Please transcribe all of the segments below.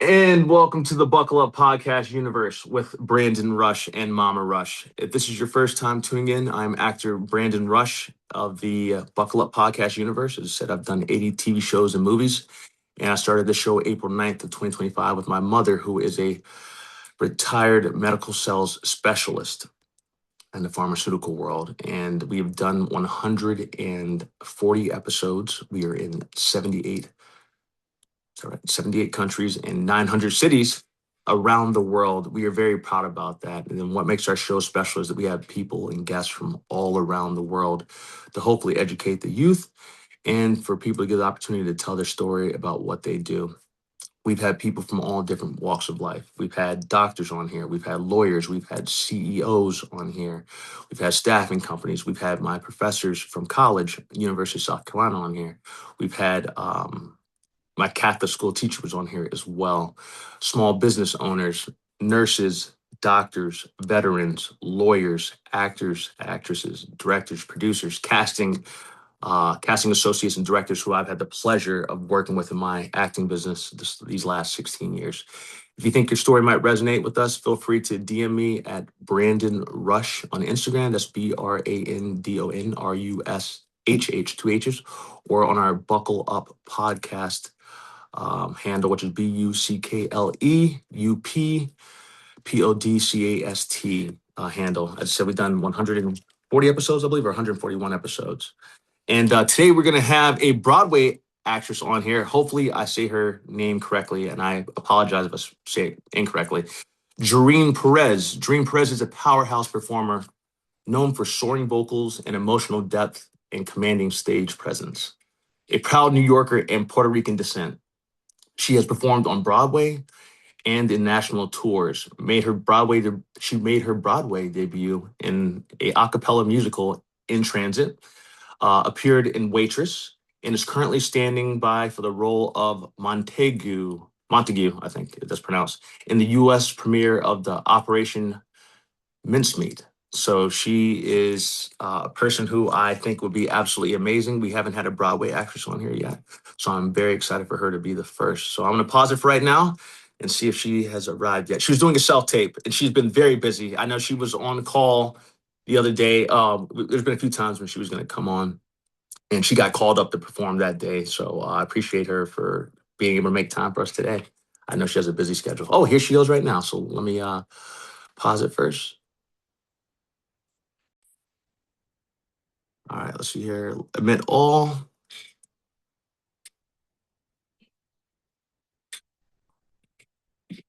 And welcome to the Buckle Up Podcast universe with Brandon Rush and Mama Rush. If this is your first time tuning in, I'm actor Brandon Rush of the Buckle Up Podcast universe. As I said, I've done 80 TV shows and movies, and I started the show April 9th of 2025 with my mother, who is a retired medical sales specialist in the pharmaceutical world. And we have done 140 episodes. We are in 78 countries and 900 cities around the world. We are very proud about that. And then what makes our show special is that we have people and guests from all around the world to hopefully educate the youth and for people to get the opportunity to tell their story about what they do. We've had people from all different walks of life. We've had doctors on here. We've had lawyers. We've had CEOs on here. We've had staffing companies. We've had my professors from college, University of South Carolina, on here. We've had my Catholic school teacher was on here as well. Small business owners, nurses, doctors, veterans, lawyers, actors, actresses, directors, producers, casting associates and directors who I've had the pleasure of working with in my acting business these last 16 years. If you think your story might resonate with us, feel free to DM me at Brandon Rush on Instagram. That's BRANDONRUSHH, two H's, or on our Buckle Up podcast handle, which is BUCKLEUPPODCAST handle. As I said, we've done 140 episodes, I believe, or 141 episodes. And today we're going to have a Broadway actress on here. Hopefully I say her name correctly, and I apologize if I say it incorrectly. Gerianne Perez. Gerianne Perez is a powerhouse performer known for soaring vocals and emotional depth and commanding stage presence. A proud New Yorker and Puerto Rican descent, she has performed on Broadway and in national tours. She made her Broadway debut in a cappella musical, In Transit, appeared in Waitress, and is currently standing by for the role of Montague, I think that's pronounced, in the U.S. premiere of the Operation Mincemeat. So she is a person who I think would be absolutely amazing. We haven't had a Broadway actress on here yet, so I'm very excited for her to be the first. So I'm going to pause it for right now and see if she has arrived yet. She was doing a self-tape, and she's been very busy. I know she was on call the other day. There's been a few times when she was going to come on, and she got called up to perform that day. So I appreciate her for being able to make time for us today. I know she has a busy schedule. Oh, here she goes right now. So let me pause it first. All right, let's see here. Admit all.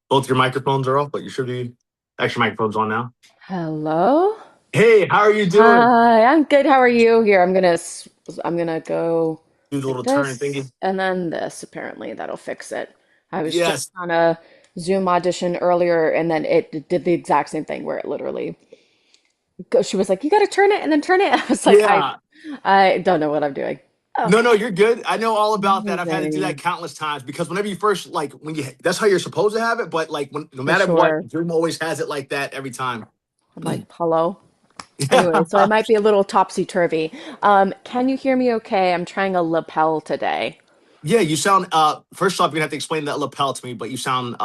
Both your microphones are off, but you should be extra microphones on now. Hello. Hey, how are you doing? Hi, I'm good. How are you? Here, I'm gonna go Do the like little turn thingy. this and then this. Apparently, that'll fix it. I was just Yes. on a Zoom audition earlier, and then it did the exact same thing where it literally she was like, "You gotta turn it and then turn it." I was like, Yeah. I don't know what I'm doing. Oh, No, you're good. I know all about that. I've had to do that okay, countless times because whenever you first that's how you're supposed to have it, but no for matter what, sure. Zoom always has it like that every time. I'm like, hello. Anyway, so I Yeah. might be a little topsy-turvy. Can you hear me okay? I'm trying a lapel today. Yeah, you sound first off, you're gonna have to explain that lapel to me, but you sound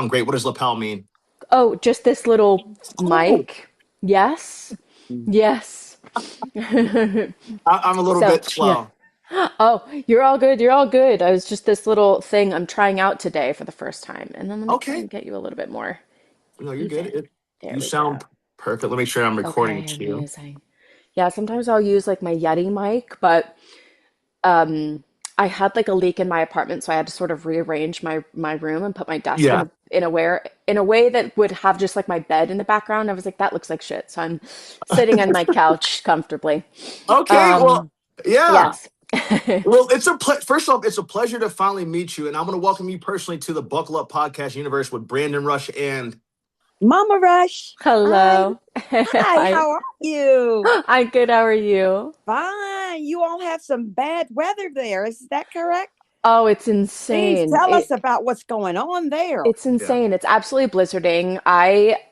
great. What does lapel mean? Oh, just this little Oh, mic. Yes. Yes. I'm a little So, bit yeah. slow. Oh, you're all good. You're all good. I was just this little thing I'm trying out today for the first time. And then let me try Okay. and get you a little bit more No, you're good. even. There You we go. sound perfect. Let me make sure I'm recording Okay, too. amazing. Yeah, sometimes I'll use like my Yeti mic, but um I had like a leak in my apartment, so I had to sort of rearrange my room and put my desk Yeah. in a way that would have just like my bed in the background. I was like, that looks like shit. So I'm sitting on my couch comfortably. Okay. Well, Um, yeah. yes. Well, first off, it's a pleasure to finally meet you, and I'm going to welcome you personally to the Buckle Up Podcast universe with Brandon Rush and Mama Rush. Hi. Hello. Hi, Hi. how are you? I'm good. How are you? Fine. You all have some bad weather there. Is that correct? Oh, it's Please insane. tell us about what's going on there. It's yeah. insane. It's absolutely blizzarding.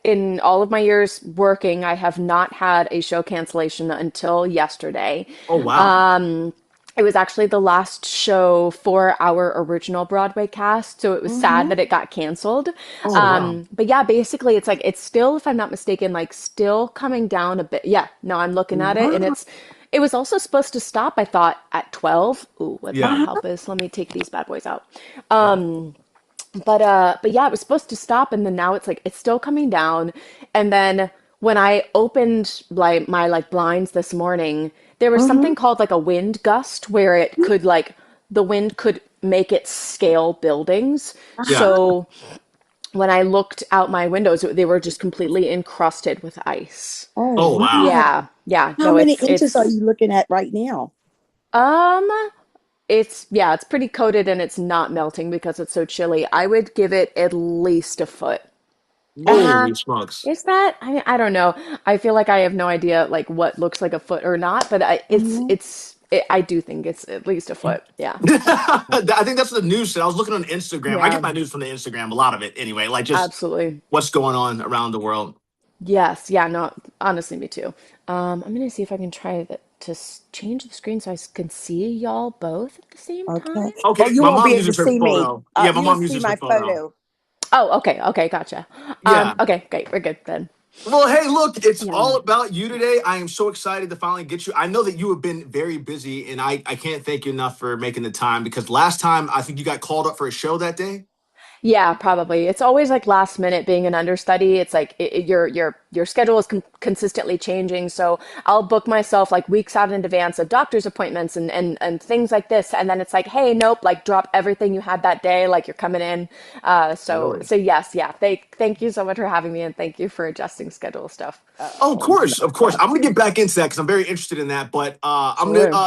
In all of my years working, I have not had a show cancellation until yesterday. Oh wow. Um, It was actually the last show for our original Broadway cast, so it was sad Mm-hmm. that it got canceled. Oh wow. But yeah, basically, it's like it's still, if I'm not mistaken, like still coming down a bit. Yeah, no, I'm looking at it, and Wow. it was also supposed to stop, I thought, at 12. Ooh, what might Yeah. Uh-huh. help is let me take these bad boys out. Oh. But yeah, it was supposed to stop, and then now it's like it's still coming down. And then when I opened like my like blinds this morning, there was Mm-hmm. something called like a wind gust where it could like the wind could make it scale buildings. Yeah. Uh-huh. So when I looked out my windows, they were just completely encrusted with ice. Oh, Oh wow. wow. Yeah, yeah, How no, many it's inches are it's you looking at right now? um it's yeah, it's pretty coated and it's not melting because it's so chilly. I would give it at least a foot. Uh-huh. Holy smokes. Is that? I don't know. I feel like I have no idea like what looks like a foot or not, but Mm-hmm. I do think it's at least a foot. Yeah. I think that's the news. I was looking on Instagram. I get Yeah, my news from the Instagram, a lot of it anyway, like just absolutely. what's going on around the world. Yes. Yeah, no, honestly, me too. I'm gonna see if I can try to change the screen so I can see y'all both at the same Okay. time. Oh, Okay, you my won't be mom able to uses her see me. photo. Yeah, my You'll mom see uses her my photo. photo. Oh, okay, okay, gotcha. Yeah. Okay, great, we're good then. Well, hey, look, it's Yeah. all about you today. I am so excited to finally get you. I know that you have been very busy, and I can't thank you enough for making the time because last time I think you got called up for a show that day. Yeah, probably. It's always like last minute being an understudy. It's like your schedule is consistently changing. So I'll book myself like weeks out in advance of doctor's appointments and things like this. And then it's like, hey, nope, like drop everything you had that day, like you're coming in. So Really? yes, yeah. Thank you so much for having me and thank you for adjusting schedule stuff. Oh, Oh, no of course. I'm gonna problem. get back into that because I'm very interested in that. But I'm gonna Sure.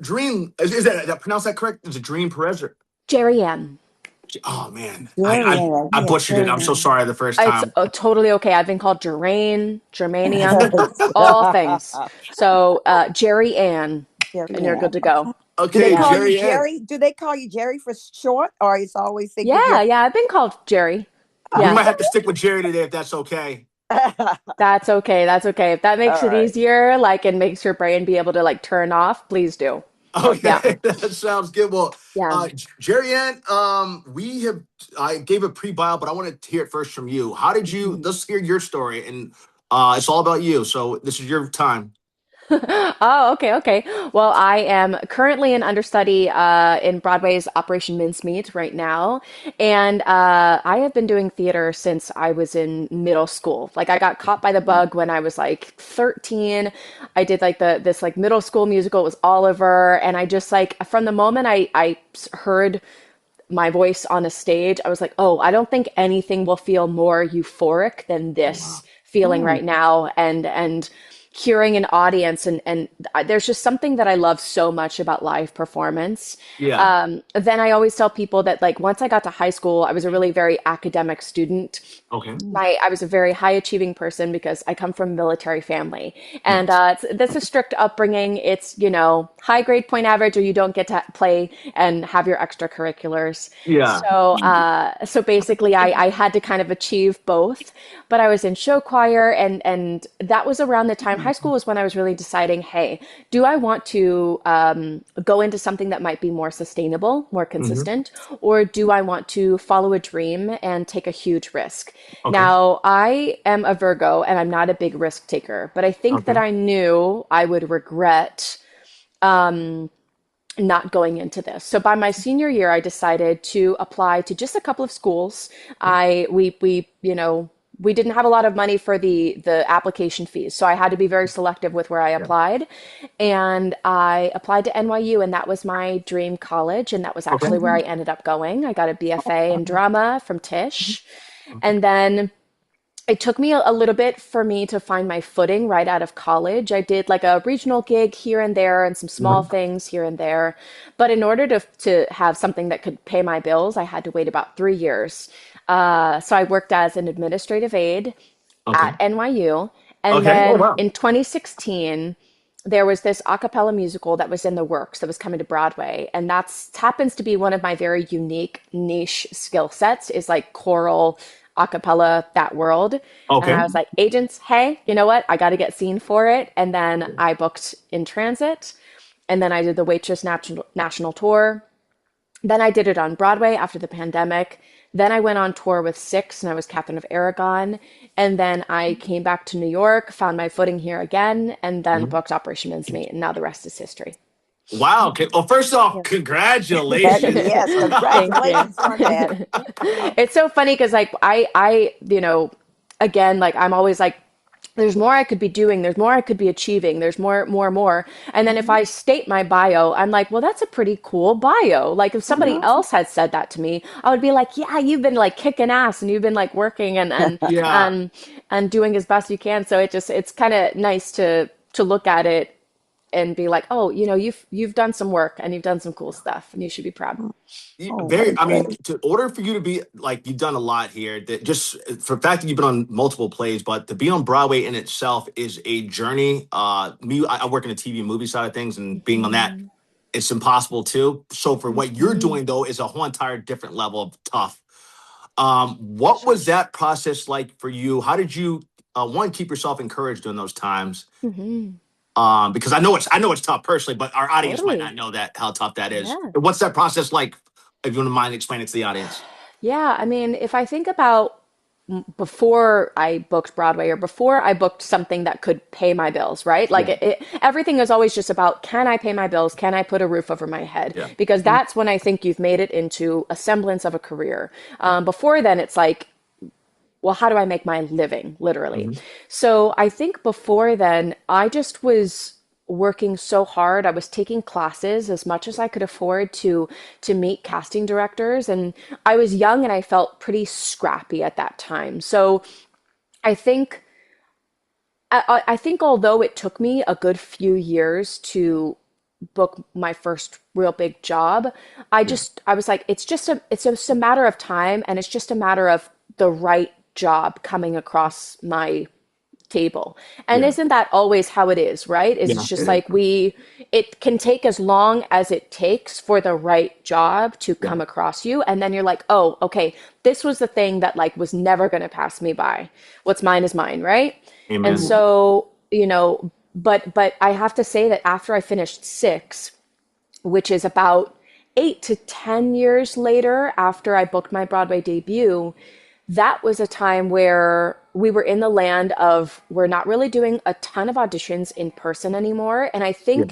Dream. Is that pronounce that correct? Is it Dream Perez? Gerianne. Oh man, Gerianne. I Yeah, butchered it. I'm so Gerianne. sorry the first It's time. totally okay. I've been called Germaine, Germanium, all things. So Jerry Ann, and you're good Gerianne. to go. Okay. Do they Okay, Yeah. call you Jerry Ann. Jerry? Do they call you Jerry for short, or it's always they give you? Yeah, yeah, I've been called Jerry. We Yeah, might Okay. have to stick with Jerry today if that's okay. that's okay. That's okay. If that makes All it right. easier, like, and makes your brain be able to like turn off, please do. Yeah, Okay, that sounds good. Well, yeah. Jerry Ann, we have I gave a pre-bio, but I want to hear it first from you. How did you? Mhm. Let's hear your story, and it's all about you. So this is your time. Oh, okay, okay. Well, I am currently an understudy in Broadway's Operation Mincemeat right now, and I have been doing theater since I was in middle school. Like, I got caught by the bug when I was like 13. I did like this like middle school musical. It was Oliver, and I just like from the moment I heard my voice on a stage, I was like, oh, I don't think anything will feel more euphoric than Oh this wow. feeling Mm. right now. And hearing an audience and there's just something that I love so much about live performance. Yeah. Then I always tell people that like once I got to high school, I was a really very academic student. Okay. Mm. I was a very high achieving person because I come from a military family, and Nice. that's a strict upbringing. It's high grade point average, or you don't get to play and have your extracurriculars. Yeah. So basically, I had to kind of achieve both. But I was in show choir, and that was around the time high school was when I was really deciding, hey, do I want to go into something that might be more sustainable, more Hmm. consistent, or do I want to follow a dream and take a huge risk? Okay. Now, I am a Virgo and I'm not a big risk taker, but I think that Okay. I knew I would regret not going into this. So by my senior year, I decided to apply to just a couple of schools. We didn't have a lot of money for the application fees, so I had to be very selective with where I Yeah. applied. And I applied to NYU, and that was my dream college, and that was Okay. actually where I ended up going. I got a BFA in drama from Tisch. Okay. And then it took me a little bit for me to find my footing right out of college. I did like a regional gig here and there and some small Mhm. things here and there. But in order to have something that could pay my bills, I had to wait about 3 years. So I worked as an administrative aide Okay. at NYU. And Okay. Oh then wow. in 2016, there was this a cappella musical that was in the works that was coming to Broadway. And that's happens to be one of my very unique niche skill sets is like choral a cappella that world. And I Okay. was like, agents, hey, you know what? I got to get seen for it. And then I booked in transit. and then I did the Waitress national tour. Then I did it on Broadway after the pandemic. Then I went on tour with Six and I was Catherine of Aragon. And then I came back to New York, found my footing here again, and then Mhm. booked Operation Mincemeat. And now the rest is history. Wow. Okay. Well, first off, Yeah. congratulations. Yes, Thank you. congratulations on that. Oh, It's so funny because like again, like I'm always like, there's more I could be doing, there's more I could be achieving, there's more. And then if mhm. I state my bio, I'm like, well, that's a pretty cool bio. Like if somebody Uh-huh. else had said that to me, I would be like, yeah, you've been like kicking ass and you've been like working Yeah. and and doing as best you can. So it's kind of nice to look at it and be like, oh, you've done some work and you've done some cool stuff and you should be proud. Oh, Very, well, I mean, great. to order for you to be like you've done a lot here, that just for the fact that you've been on multiple plays, but to be on Broadway in itself is a journey. I work in the TV and movie side of things, and being on that, Mhm. it's impossible too. So for what you're Mhm. doing though is a whole entire different level of tough. For What sure. was that process like for you? How did you one keep yourself encouraged during those times? Hmm. Because I know it's tough personally, but our audience might Totally. not know that how tough that is. Yeah. What's that process like? If you wouldn't mind explaining it to the audience. Yeah, I mean, if I think about before I booked Broadway or before I booked something that could pay my bills, right? Like Yeah, everything is always just about, can I pay my bills? Can I put a roof over my head? yeah, Because that's when I think you've made it into a semblance of a career. Before then, it's like, well, how do I make my living, literally? hmm So I think before then, I just was working so hard. I was taking classes as much as I could afford to meet casting directors, and I was young and I felt pretty scrappy at that time. So I think I think although it took me a good few years to book my first real big job, yeah, I was like, it's just a matter of time and it's just a matter of the right job coming across my table. And yeah, isn't that always how it is, right? Is it's yeah. just It is. like it can take as long as it takes for the right job to Yeah, come across you. And then you're like, oh, okay, this was the thing that like was never going to pass me by. What's mine is mine, right? And amen. so, but I have to say that after I finished Six, which is about 8 to 10 years later after I booked my Broadway debut, that was a time where we were in the land of we're not really doing a ton of auditions in person anymore. And Yeah,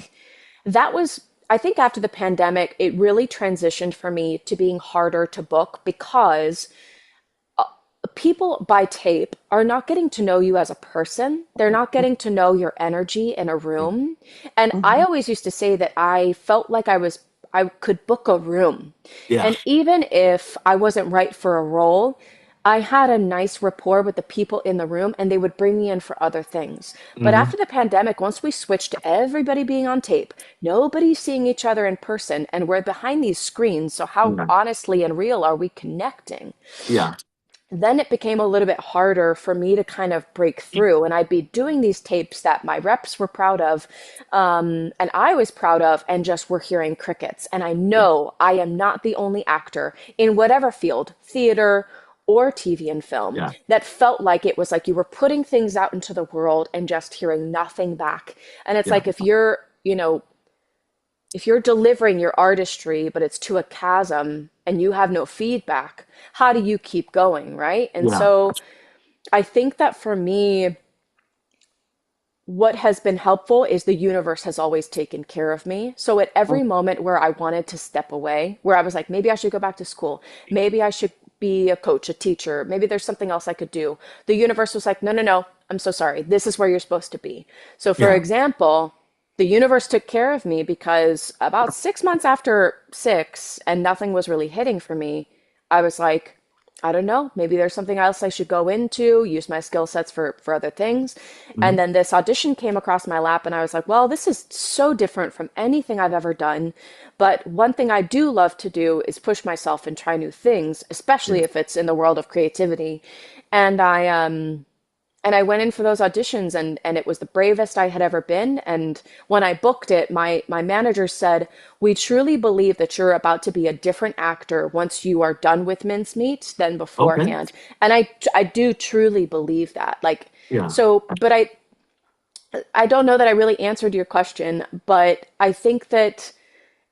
I think after the pandemic, it really transitioned for me to being harder to book because people by tape are not getting to know you as a person. They're not getting to know your energy in a yeah, room. And I Mhm. always used to say that I felt like I could book a room. yeah, And even if I wasn't right for a role, I had a nice rapport with the people in the room and they would bring me in for other things. But hmm after the pandemic, once we switched to everybody being on tape, nobody's seeing each other in person, and we're behind these screens. So how yeah, honestly and real are we connecting? yeah, Then it became a little bit harder for me to kind of break through. And I'd be doing these tapes that my reps were proud of, and I was proud of, and just were hearing crickets. And I yeah, know I am not the only actor in whatever field, theater or TV and film, yeah, that felt like it was like you were putting things out into the world and just hearing nothing back. And it's yeah, like if you're delivering your artistry, but it's to a chasm and you have no feedback, how do you keep going, right? And yeah, so I think that for me, what has been helpful is the universe has always taken care of me. So at every moment where I wanted to step away, where I was like, maybe I should go back to school, maybe I should be a coach, a teacher, maybe there's something else I could do. The universe was like, no, no, no, I'm so sorry. This is where you're supposed to be. So, for yeah, example, the universe took care of me because about 6 months after Six and nothing was really hitting for me, I was like, I don't know, maybe there's something else I should go into, use my skill sets for other things. mhm, And then this audition came across my lap, and I was like, well, this is so different from anything I've ever done. But one thing I do love to do is push myself and try new things, yeah, especially if it's in the world of creativity. And I went in for those auditions, and it was the bravest I had ever been. And when I booked it, my manager said, "We truly believe that you're about to be a different actor once you are done with Mincemeat than okay, beforehand." And I do truly believe that. Like yeah, so, but I don't know that I really answered your question, but I think that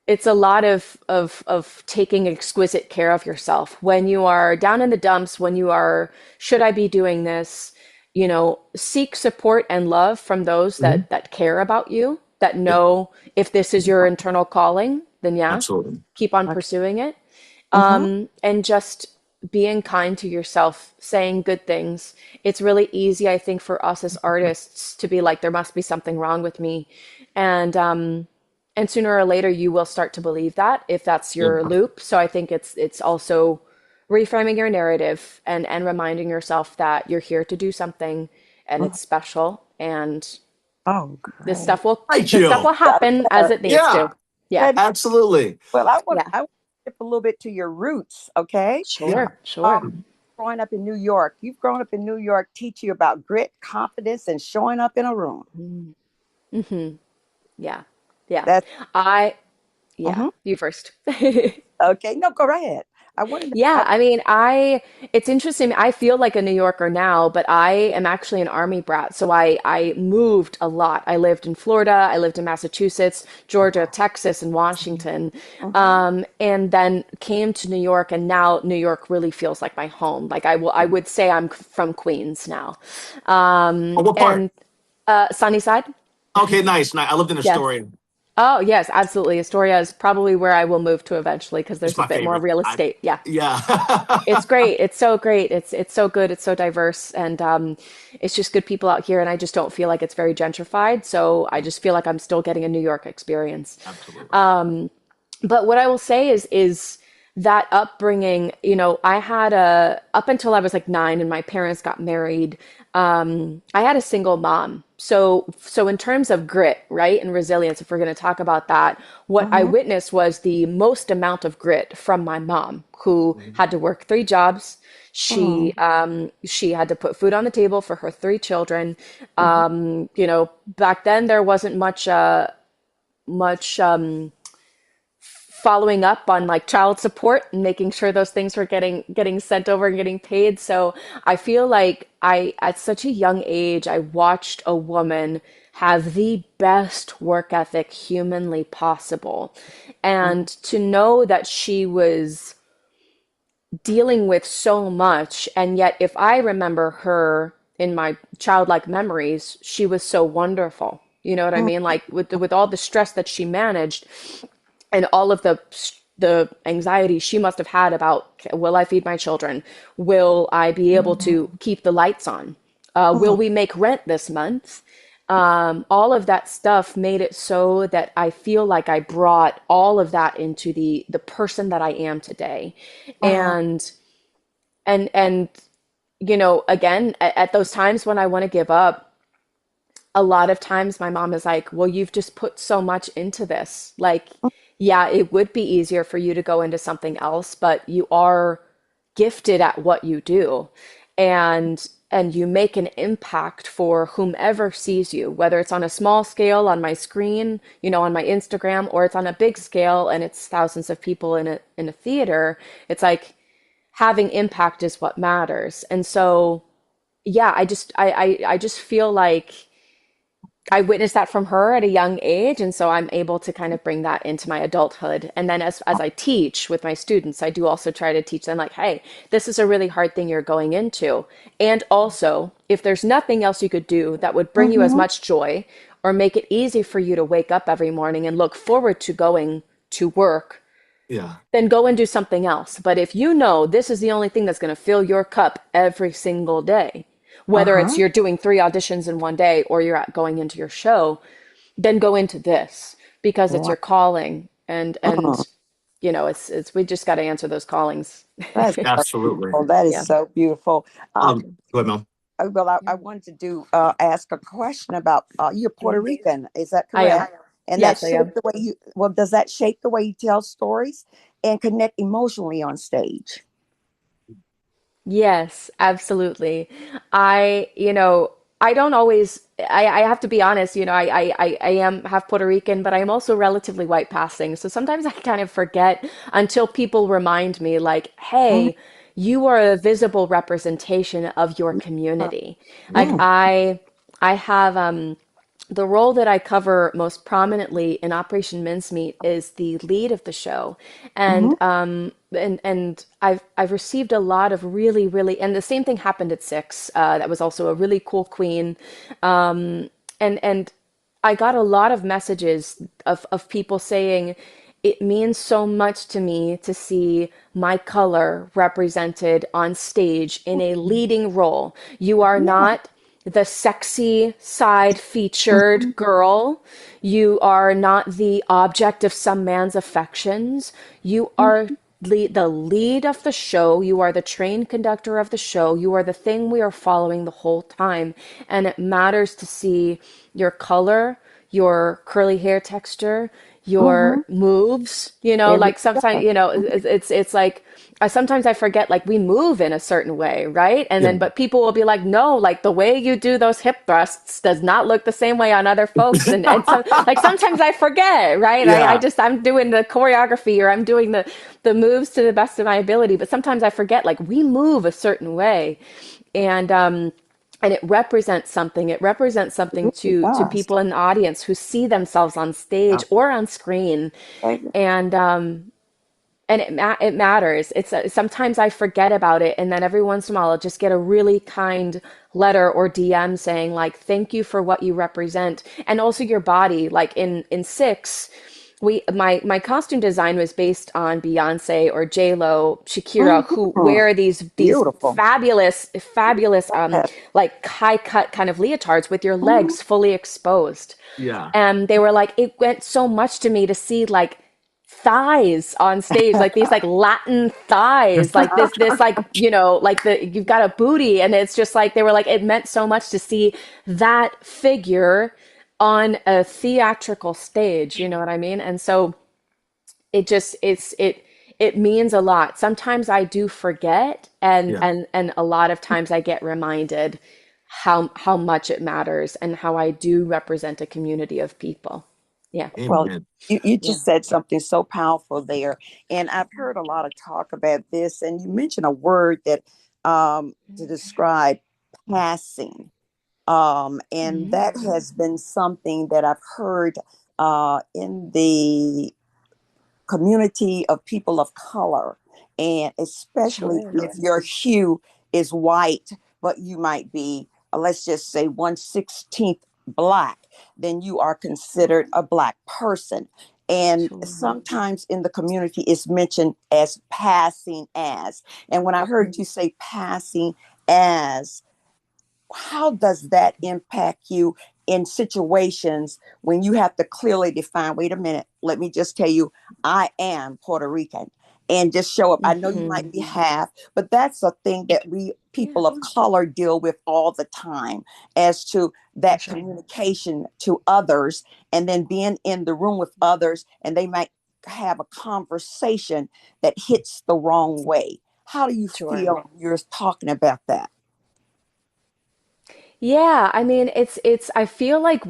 it's a lot of taking exquisite care of yourself when you are down in the dumps, when you are, should I be doing this? Seek support and love from those Mhm. that care about you, that Yeah, know if this is your internal calling, then yeah, absolutely. keep on Okay. pursuing it. Mm-hmm. And just being kind to yourself, saying good things. It's really easy, I think, for us as artists to be like, there must be something wrong with me. And sooner or later you will start to believe that if that's Yeah, your loop. So I think it's also reframing your narrative and reminding yourself that you're here to do something and it's special and Oh, this great. stuff will hi, this stuff will Jill. happen as it needs Yeah, to. Yeah. Good. absolutely. Well, Yeah. I want to skip a little bit to your roots, okay? Yeah. Sure. Um, Sure. growing up in New York, you've grown up in New York, teach you about grit, confidence, and showing up in a room. Mm-hmm. Yeah. Yeah. That's I yeah, hmm you first. okay. No, go right ahead. I want to know. Yeah, I mean, it's interesting. I feel like a New Yorker now, but I am actually an army brat. So I moved a lot. I lived in Florida, I lived in Massachusetts, Georgia, Texas, and Washington. Hmm. And then came to New York, and now New York really feels like my home. Like I would say I'm from Queens now. Oh, what part? And Sunnyside. Okay, nice. Nice. I lived in Yes. Astoria. Oh, yes, absolutely. Astoria is probably where I will move to eventually because It's there's a my bit more favorite. real I estate. Yeah. yeah. It's great. It's so great. It's so good. It's so diverse, and it's just good people out here. And I just don't feel like it's very gentrified. So I just feel like I'm still getting a New York experience. Absolutely. But what I will say is that upbringing, I had a up until I was like 9 and my parents got married, I had a single mom. So in terms of grit, right, and resilience, if we're going to talk about that, what I Hmm. witnessed was the most amount of grit from my mom, who Mhm. had to work 3 jobs. Hmm. She had to put food on the table for her 3 children. Hmm. Back then there wasn't much following up on like child support and making sure those things were getting sent over and getting paid. So I feel like I at such a young age I watched a woman have the best work ethic humanly possible. And to know that she was dealing with so much, and yet if I remember her in my childlike memories, she was so wonderful. You know what I Hmm. mean? Like with all the stress that she managed and all of the anxiety she must have had about, will I feed my children? Will I be able to keep the lights on? Will Hmm. we make rent this month? All of that stuff made it so that I feel like I brought all of that into the person that I am today. Hmm. And again, at those times when I want to give up, a lot of times my mom is like, well, you've just put so much into this. Like, yeah, it would be easier for you to go into something else, but you are gifted at what you do. And you make an impact for whomever sees you, whether it's on a small scale on my screen, on my Instagram, or it's on a big scale and it's thousands of people in a theater. It's like having impact is what matters. And so, yeah, I just feel like I witnessed that from her at a young age, and so I'm able to kind of bring that into my adulthood. And then as I teach with my students, I do also try to teach them like, hey, this is a really hard thing you're going into. And also, if there's nothing else you could do that would bring you as Hmm. much joy or make it easy for you to wake up every morning and look forward to going to work, Yeah. then go and do something else. But if you know this is the only thing that's going to fill your cup every single day, whether it's Uh-huh. you're doing 3 auditions in one day or you're going into your show, then go into this because it's Wow. your calling. And Mhm. and it's we just got to answer those callings. That's so Absolutely. beautiful. That is Yeah. so beautiful. Um, Go ahead, Mel. well, I wanted to ask a question about you're Puerto Mhm. Rican, is that I am. correct? And that Yes, I am. shaped the way you well, does that shape the way you tell stories and connect emotionally on stage? Yes, absolutely. I don't always, I have to be honest, I am half Puerto Rican, but I am also relatively white passing. So sometimes I kind of forget until people remind me, like, Mhm. hey, you are a visible representation of your community. Like Mhm. I have the role that I cover most prominently in Operation Mincemeat is the lead of the show, Mm-hmm. and I've received a lot of really, and the same thing happened at Six. That was also a really cool queen, and I got a lot of messages of people saying it means so much to me to see my color represented on stage in a leading role. You are Yeah. not the sexy side featured Mm-hmm. girl. You are not the object of some man's affections. You are the lead of the show. You are the train conductor of the show. You are the thing we are following the whole time. And it matters to see your color, your curly hair texture, Mm-hmm. your moves, Every like sometimes, day. it's like sometimes I forget like we move in a certain way, right? And Yeah. then but people will be like, no, like the way you do those hip thrusts does not look the same way on other folks. And so like sometimes I forget, right? I Yeah. just I'm doing the choreography or I'm doing the moves to the best of my ability, but sometimes I forget like we move a certain way. And it represents something. It represents something It to does. people in the audience who see themselves on stage or on screen, Baby. and it matters. It's sometimes I forget about it, and then every once in a while I'll just get a really kind letter or DM saying like, "Thank you for what you represent," and also your body. Like in Six, my costume design was based on Beyonce or J Lo, Shakira, who Mm-hmm. wear these Beautiful. fabulous Yes. like high cut kind of leotards with your Mhm. legs fully exposed. Yeah. And they were like, it went so much to me to see like thighs on stage, like these like Latin thighs, like this like like the you've got a booty, and it's just like they were like it meant so much to see that figure on a theatrical stage, you know what I mean? And so it means a lot. Sometimes I do forget, Yeah. and a lot of times I get reminded how much it matters and how I do represent a community of people. Yeah. Well, Amen. you Yeah. just said something so powerful there. And I've heard a lot of talk about this. And you mentioned a word that to describe passing. And Mhm. that has been something that I've heard in the community of people of color, and especially Sure. if your hue is white, but you might be, let's just say, 1/16th black, then you are considered a black person. And Sure. sometimes in the community, it's mentioned as passing as. And when I heard you say passing as, how does that impact you in situations when you have to clearly define, wait a minute, let me just tell you, I am Puerto Rican, and just show up? I know you Hmm. might be half, but that's a thing that we Yeah, people of color deal with all the time, as to for that sure. communication to others, and then being in the room with others, and they might have a conversation that hits the wrong way. How do you Sure. feel when you're talking about that? Yeah, I mean, I feel like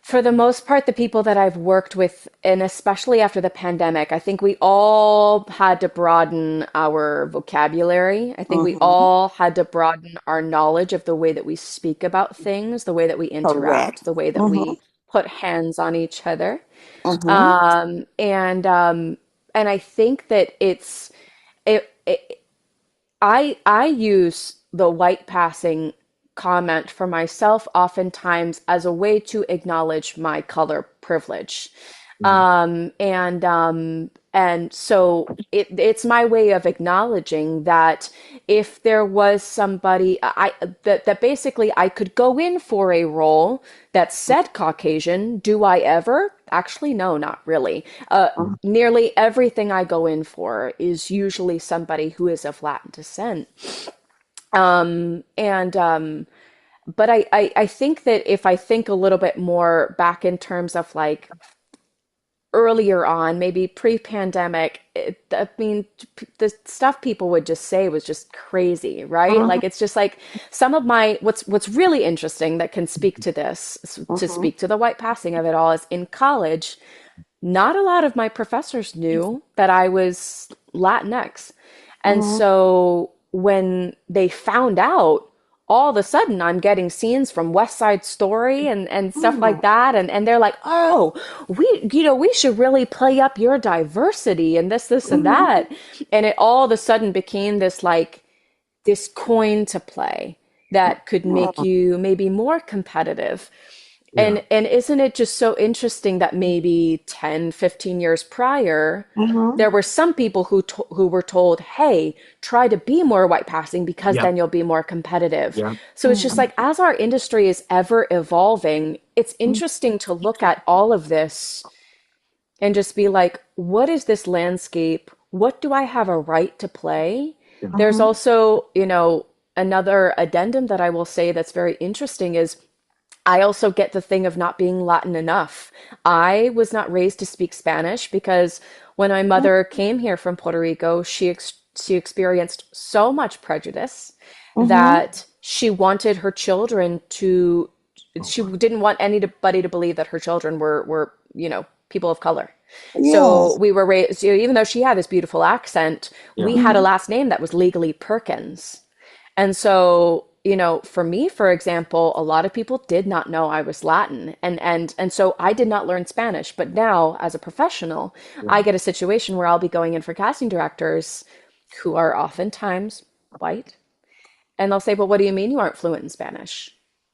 for the most part, the people that I've worked with, and especially after the pandemic, I think we all had to broaden our vocabulary. I think we Mm-hmm. all had to broaden our knowledge of the way that we speak about things, the way that we interact, Correct. the way that Mm-hmm. we put hands on each other. Mm-hmm. And I think that it I use the white passing comment for myself oftentimes as a way to acknowledge my color privilege. Mhm. And so it's my way of acknowledging that if there was somebody that basically I could go in for a role that said Caucasian. Do I ever? Actually, no, not really. Nearly everything I go in for is usually somebody who is of Latin descent. And But I think that if I think a little bit more back in terms of like earlier on, maybe pre-pandemic, I mean, the stuff people would just say was just crazy, right? Mm-hmm. Like it's just like some of my what's really interesting that can speak to this, to Mm-hmm. speak to the white passing of it all, is in college, not a lot of my professors knew that I was Latinx. And Mm-hmm. so when they found out, all of a sudden I'm getting scenes from West Side Story and stuff like Mm, that. And they're like, oh, we should really play up your diversity and this, and mhm. that. And it all of a sudden became this like this coin to play that could make you maybe more competitive. Yeah. And isn't it just so interesting that maybe 10, 15 years prior, Mhm. there were some people who were told, "Hey, try to be more white passing because Yeah. then you'll be more competitive." Yeah. So it's just like as our industry is ever evolving, it's interesting to look at all of this and just be like, what is this landscape? What do I have a right to play? Yeah. There's Mhm. also, another addendum that I will say that's very interesting is I also get the thing of not being Latin enough. I was not raised to speak Spanish because when my mother came here from Puerto Rico, she experienced so much prejudice Mhm. that she wanted her children to Oh, she wow. didn't want anybody to believe that her children were, people of color. So Yes. we were raised, even though she had this beautiful accent, we Yeah. had a Mhm. last name that was legally Perkins. And so, for me, for example, a lot of people did not know I was Latin. And so I did not learn Spanish. But now, as a professional, Yeah. I get a situation where I'll be going in for casting directors who are oftentimes white. And they'll say, "Well, what do you mean you aren't fluent in Spanish?"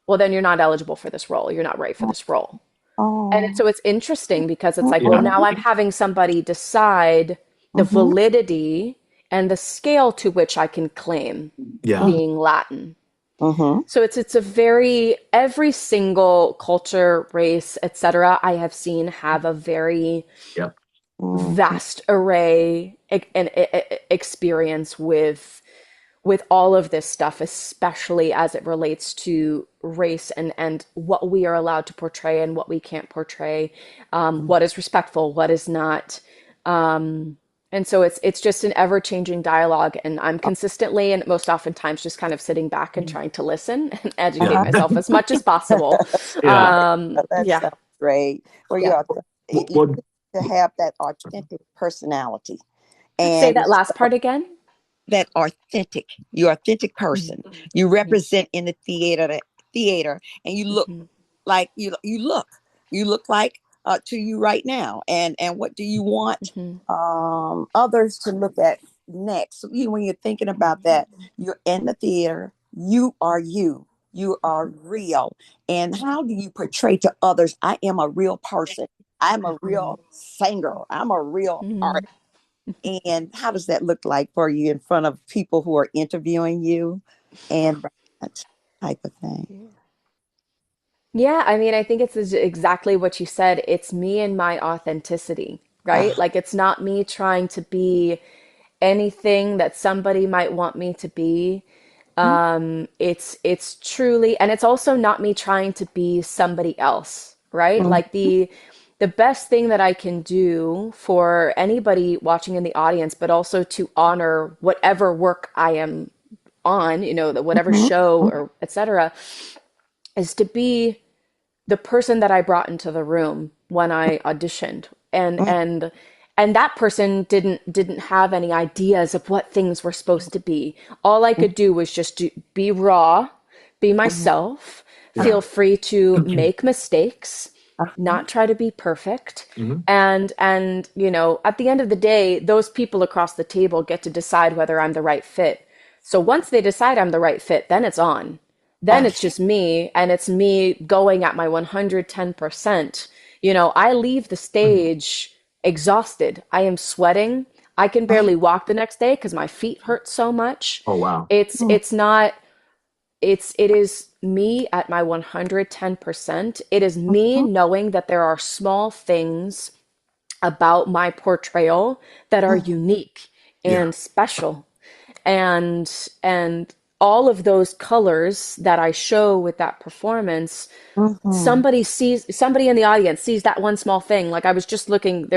Well, then you're not eligible for this role. You're not right for this role. Oh. So it's interesting because it's like, well, Yeah. now I'm having somebody decide the Mhm. validity and the scale to which I can claim Yeah. Mhm. being Latin. Mhm. So it's a very every single culture, race, etc. I have seen have a very Yeah. Mhm. vast array and experience with all of this stuff, especially as it relates to race and what we are allowed to portray and what we can't portray, what is respectful, what is not. And so it's just an ever changing dialogue, and I'm consistently and most oftentimes just kind of sitting back and trying to listen and educate Yeah. Uh-huh. myself as much as possible. That's Yeah. great. Oh, that Yeah, sounds great. Well, yeah. you Well, to have that authentic personality Say and that last part again. that authentic, your authentic Mhm, person. You mhm, represent in the theater, and you look mhm, like you look like to you right now. And what do you want mhm, others to look at next? So when you're thinking about that, you're in the theater. You are you. You are real. And how do you portray to others? I am a real person. I'm a mhm, real singer. I'm a real mhm. artist. And how does that look like for you in front of people who are interviewing you and that type of thing? Yeah, I mean, I think it's exactly what you said. It's me and my authenticity, right? Ah, Like, it's not me trying to be anything that somebody might want me to be. mm, It's truly, and it's also not me trying to be somebody else, right? mm, Like the best thing that I can do for anybody watching in the audience, but also to honor whatever work I am on, whatever mhm, show mm, or etc., is to be the person that I brought into the room when I auditioned. And mm, and and that person didn't have any ideas of what things were supposed to be. All I mm, could do was just be raw, be mm, myself, yeah. feel free to make mistakes, uh-huh, not try to be perfect. Hmm. And at the end of the day, those people across the table get to decide whether I'm the right fit. So once they decide I'm the right fit, then it's on. Then it's uh, just me, and it's me going at my 110%. I leave the stage exhausted. I am sweating. I can uh, barely walk the next day because my feet hurt so much. Oh, wow. It's mm, it's not it is me at my 110%. It is me mhm, knowing that there are small things about my portrayal that are mm, unique Yeah. and special, and all of those colors that I show with that performance, mhm, somebody in the audience sees that one small thing. Like I was just looking,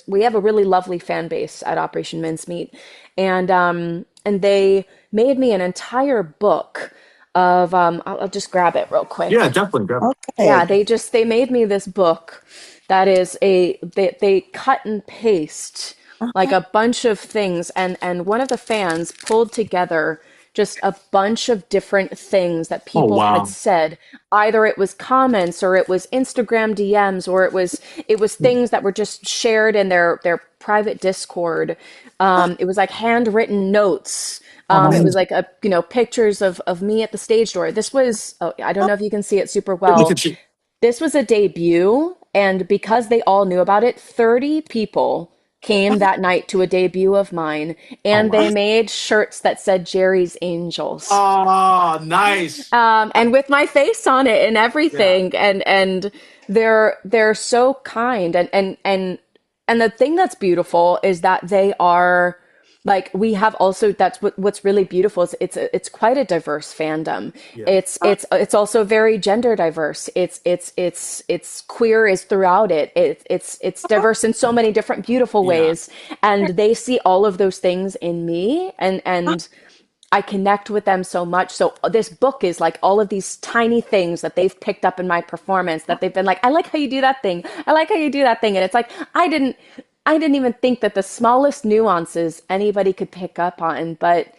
we have a really lovely fan base at Operation Mincemeat, and they made me an entire book of I'll just grab it real Yeah, quick. definitely. Definitely. Yeah, okay. they made me this book that is they cut and paste like Uh-huh, a bunch of things, and one of the fans pulled together just a bunch of different things that Oh people had wow. said. Either it was comments or it was Instagram DMs or it was things that were just shared in their private Discord. It was like handwritten notes. Oh, It was nice. like pictures of me at the stage door. This was, oh, I don't know if you can see it super Look well. at you. This was a debut, and because they all knew about it, 30 people came that night to a debut of mine, Oh and wow. they made shirts that said Jerry's Angels. Oh, nice. And with my face on it and Yeah. everything, and they're so kind, and the thing that's beautiful is that they are like we have also that's what's really beautiful is it's quite a diverse fandom. Yeah. It's also very gender diverse. It's queer is throughout it. It's diverse in so many different beautiful Yeah. ways, and they see all of those things in me, and I connect with them so much. So this book is like all of these tiny things that they've picked up in my performance that they've been like, I like how you do that thing. I like how you do that thing. And it's like I didn't even think that the smallest nuances anybody could pick up on, but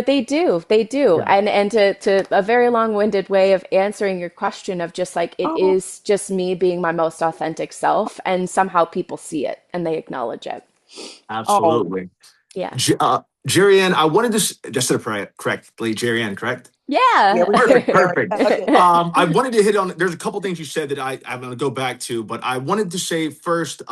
they do. They do. Yeah. And to a very long-winded way of answering your question of just like it is just me being my most authentic self and somehow people see it and they acknowledge it. Oh, Absolutely. Yeah. Gerianne, I wanted to just to correctly, Gerianne, correct? yeah, Yeah. we did, Perfect, Jerry. perfect. Okay. I wanted to hit on. There's a couple things you said that I'm going to go back to, but I wanted to say first.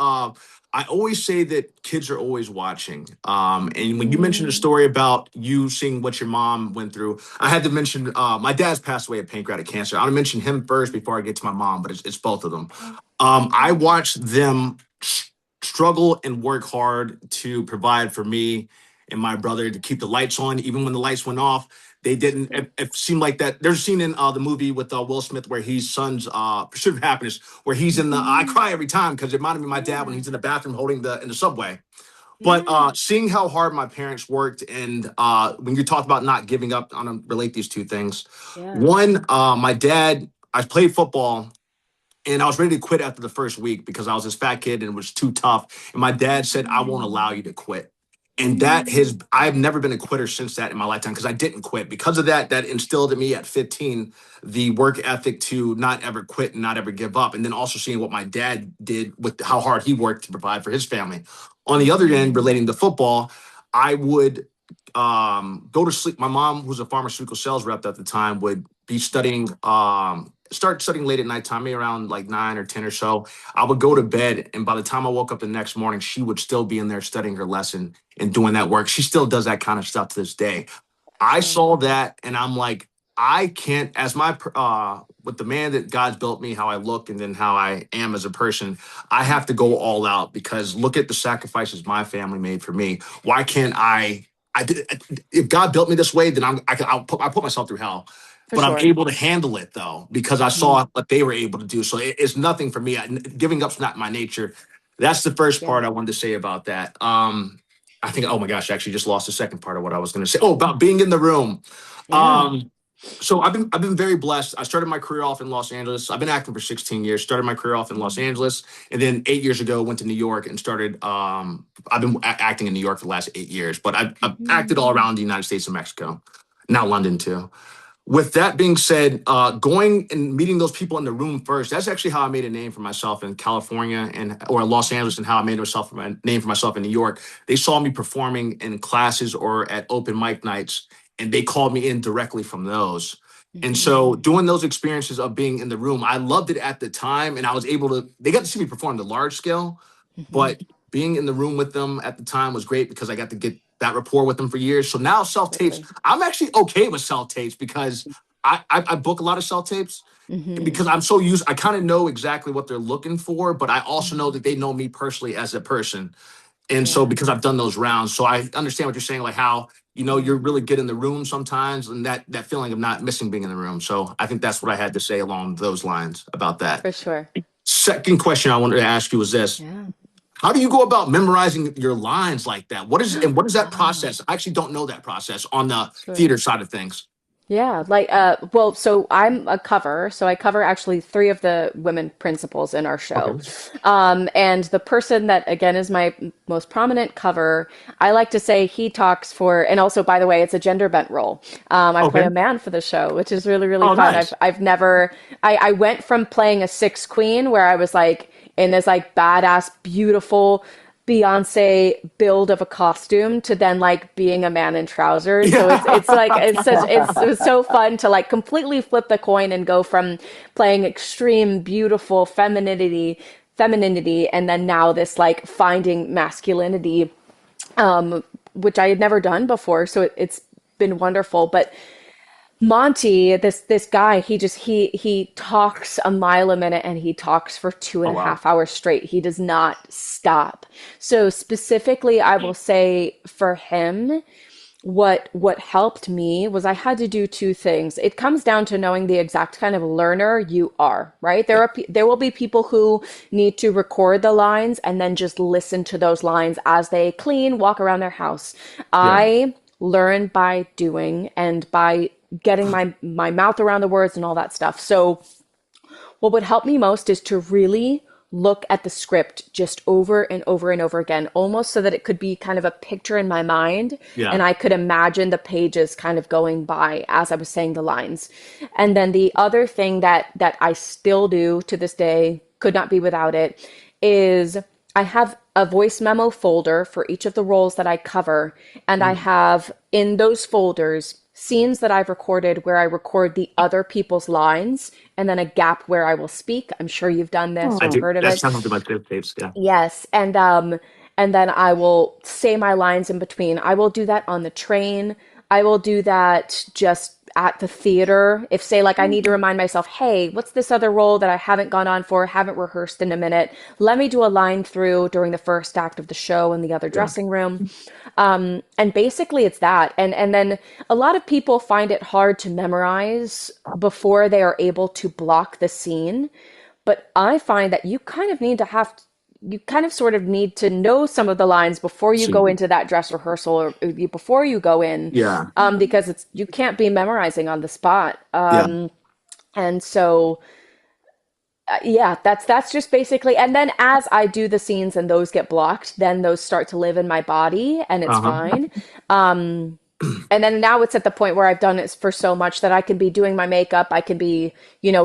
I always say that kids are always watching. And when you mentioned a Mm, story about you seeing what your mom went through, I had to mention my dad's passed away of pancreatic cancer. I want to mention him first before I get to my mom, but it's both of them. I watched them struggle and work hard to provide for me and my brother to keep the lights on, even when the lights went off. They didn't. It seemed like that. There's a scene in the movie with Will Smith where he's son's Pursuit of Happiness, where he's in the. I mhm. cry every time because it reminded me of my dad when Yeah. he's in the bathroom holding the in the subway. But Yeah. seeing how hard my parents worked, and when you talk about not giving up, I'm gonna relate these two things. Yeah. One, my dad. I played football and I was ready to quit after the first week because I was this fat kid and it was too tough. And my dad said, I won't allow you to quit. And I've never been a quitter since that in my lifetime because I didn't quit. Because of that, that instilled in me at 15 the work ethic to not ever quit and not ever give up. And then also seeing what my dad did with how hard he worked to provide for his family. On the other end, Mhm. relating to football, I would go to sleep. My mom, who was a pharmaceutical sales rep at the time, would be studying start studying late at night time, maybe around like 9 or 10 or so. I would go to bed, and by the time I woke up the next morning, she would still be in there studying her lesson and doing that work. She still does that kind of stuff to this day. I Sure. saw that, and I'm like, I can't, as my with the man that God's built me, how I look, and then how I am as a person. I have to go all out because look at the sacrifices my family made for me. Why can't I? I did, if God built me this way, then I put myself through hell, For but I'm sure. able to handle it though because I Mhm. saw what they were able to do. So it's nothing for me. Giving up's not my nature. That's the first Yeah. part I wanted to say about that. I think, oh my gosh, I actually just lost the second part of what I was going to say. Oh, about being in the room. Yeah. Um, so I've been very blessed. I started my career off in Los Angeles. I've been acting for 16 years. Started my career off in Los Angeles, and then 8 years ago went to New York and started. I've been acting in New York for the last 8 years, but I've acted Mhm. all around the United States and Mexico, now London too. With that being said, going and meeting those people in the room first, that's actually how I made a name for myself in California and or Los Angeles, and how I made myself a name for myself in New York. They saw me performing in classes or at open mic nights, and they called me in directly from those. And so Mhm. doing those experiences of being in the room, I loved it at the time, and I was able to. They got to see me perform the large scale, Mhm. but being in the room with them at the time was great because I got to get that rapport with them for years. So now self tapes, Absolutely. I'm actually okay with self tapes because I book a lot of self tapes Mhm. because I'm so used. I kind of know exactly what they're looking for, but I also know Mhm. that they know me personally as a person. And so Yeah. because I've done those rounds, so I understand what you're saying, like how Yeah. you're really good in the room sometimes, and that feeling of not missing being in the room. So I think that's what I had to say along those lines about that. For sure. Second question I wanted to ask you was this: Yeah. how do you go about memorizing your lines like that? What is that Ah, process? I actually don't know that process on the sure. theater side of things. Yeah, like well, so I'm a cover, so I cover actually three of the women principals in our show. Okay. And the person that again is my most prominent cover, I like to say he talks for, and also by the way, it's a gender bent role. I play Okay. a man for the show, which is really, really Oh, fun. nice. I've never I went from playing a six queen where I was like in this like badass, beautiful Beyonce build of a costume to then like being a man in trousers. So it's like it was so fun to like completely flip the coin and go from playing extreme beautiful femininity and then now this like finding masculinity, which I had never done before. So it's been wonderful. But Monty, this guy, he talks a mile a minute and he talks for two Oh, and a wow. half hours straight. He does not stop. So specifically, I will say for him, what helped me was I had to do two things. It comes down to knowing the exact kind of learner you are, right? Yeah. There will be people who need to record the lines and then just listen to those lines as they clean, walk around their house. Yeah. I learn by doing and by getting my mouth around the words and all that stuff. So what would help me most is to really look at the script just over and over and over again, almost so that it could be kind of a picture in my mind and Yeah. I could imagine the pages kind of going by as I was saying the lines. And then the other thing that I still do to this day, could not be without it, is I have a voice memo folder for each of the roles that I cover, and I Mm. have in those folders scenes that I've recorded where I record the other people's lines and then a gap where I will speak. I'm sure you've done this I or do. heard of That's it. some of my favorite tapes. Yeah. Yes, and then I will say my lines in between. I will do that on the train. I will do that just at the theater. If say like I need to remind myself, "Hey, what's this other role that I haven't gone on for, haven't rehearsed in a minute? Let me do a line through during the first act of the show in the other Yeah. dressing room." And basically it's that. And then a lot of people find it hard to memorize before they are able to block the scene. But I find that you kind of sort of need to know some of the lines before you go See. into that dress rehearsal or before you go in, Yeah. because you can't be memorizing on the spot. Yeah. And so yeah, that's just basically, and then as I do the scenes and those get blocked, then those start to live in my body and it's Uh-huh. fine. And then now it's at the point where I've done it for so much that I can be doing my makeup, I can be,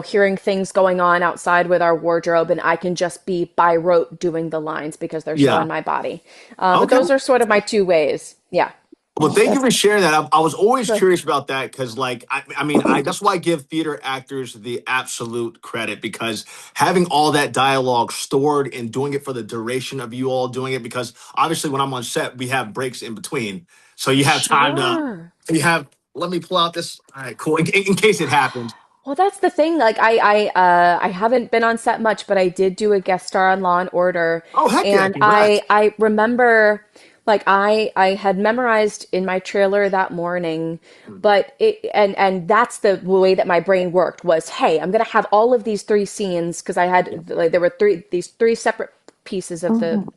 hearing things going on outside with our wardrobe, and I can just be by rote doing the lines because they're so in Yeah. my body. But Okay. those are sort of my two ways. Yeah. Well, thank you That's for sharing that. I was always Sure. curious about that because, like, I mean, that's why I give theater actors the absolute credit because having all that dialogue stored and doing it for the duration of you all doing it, because obviously when I'm on set, we have breaks in between, so you have time to, Sure. you have. Let me pull out this. All right, cool. In case it happens. Well, that's the thing. Like I haven't been on set much, but I did do a guest star on Law and Order, Oh, heck yeah! and Congrats. I remember like I had memorized in my trailer that morning, but and that's the way that my brain worked was, hey, I'm gonna have all of these three scenes because I had like there were these three separate pieces of the mhm.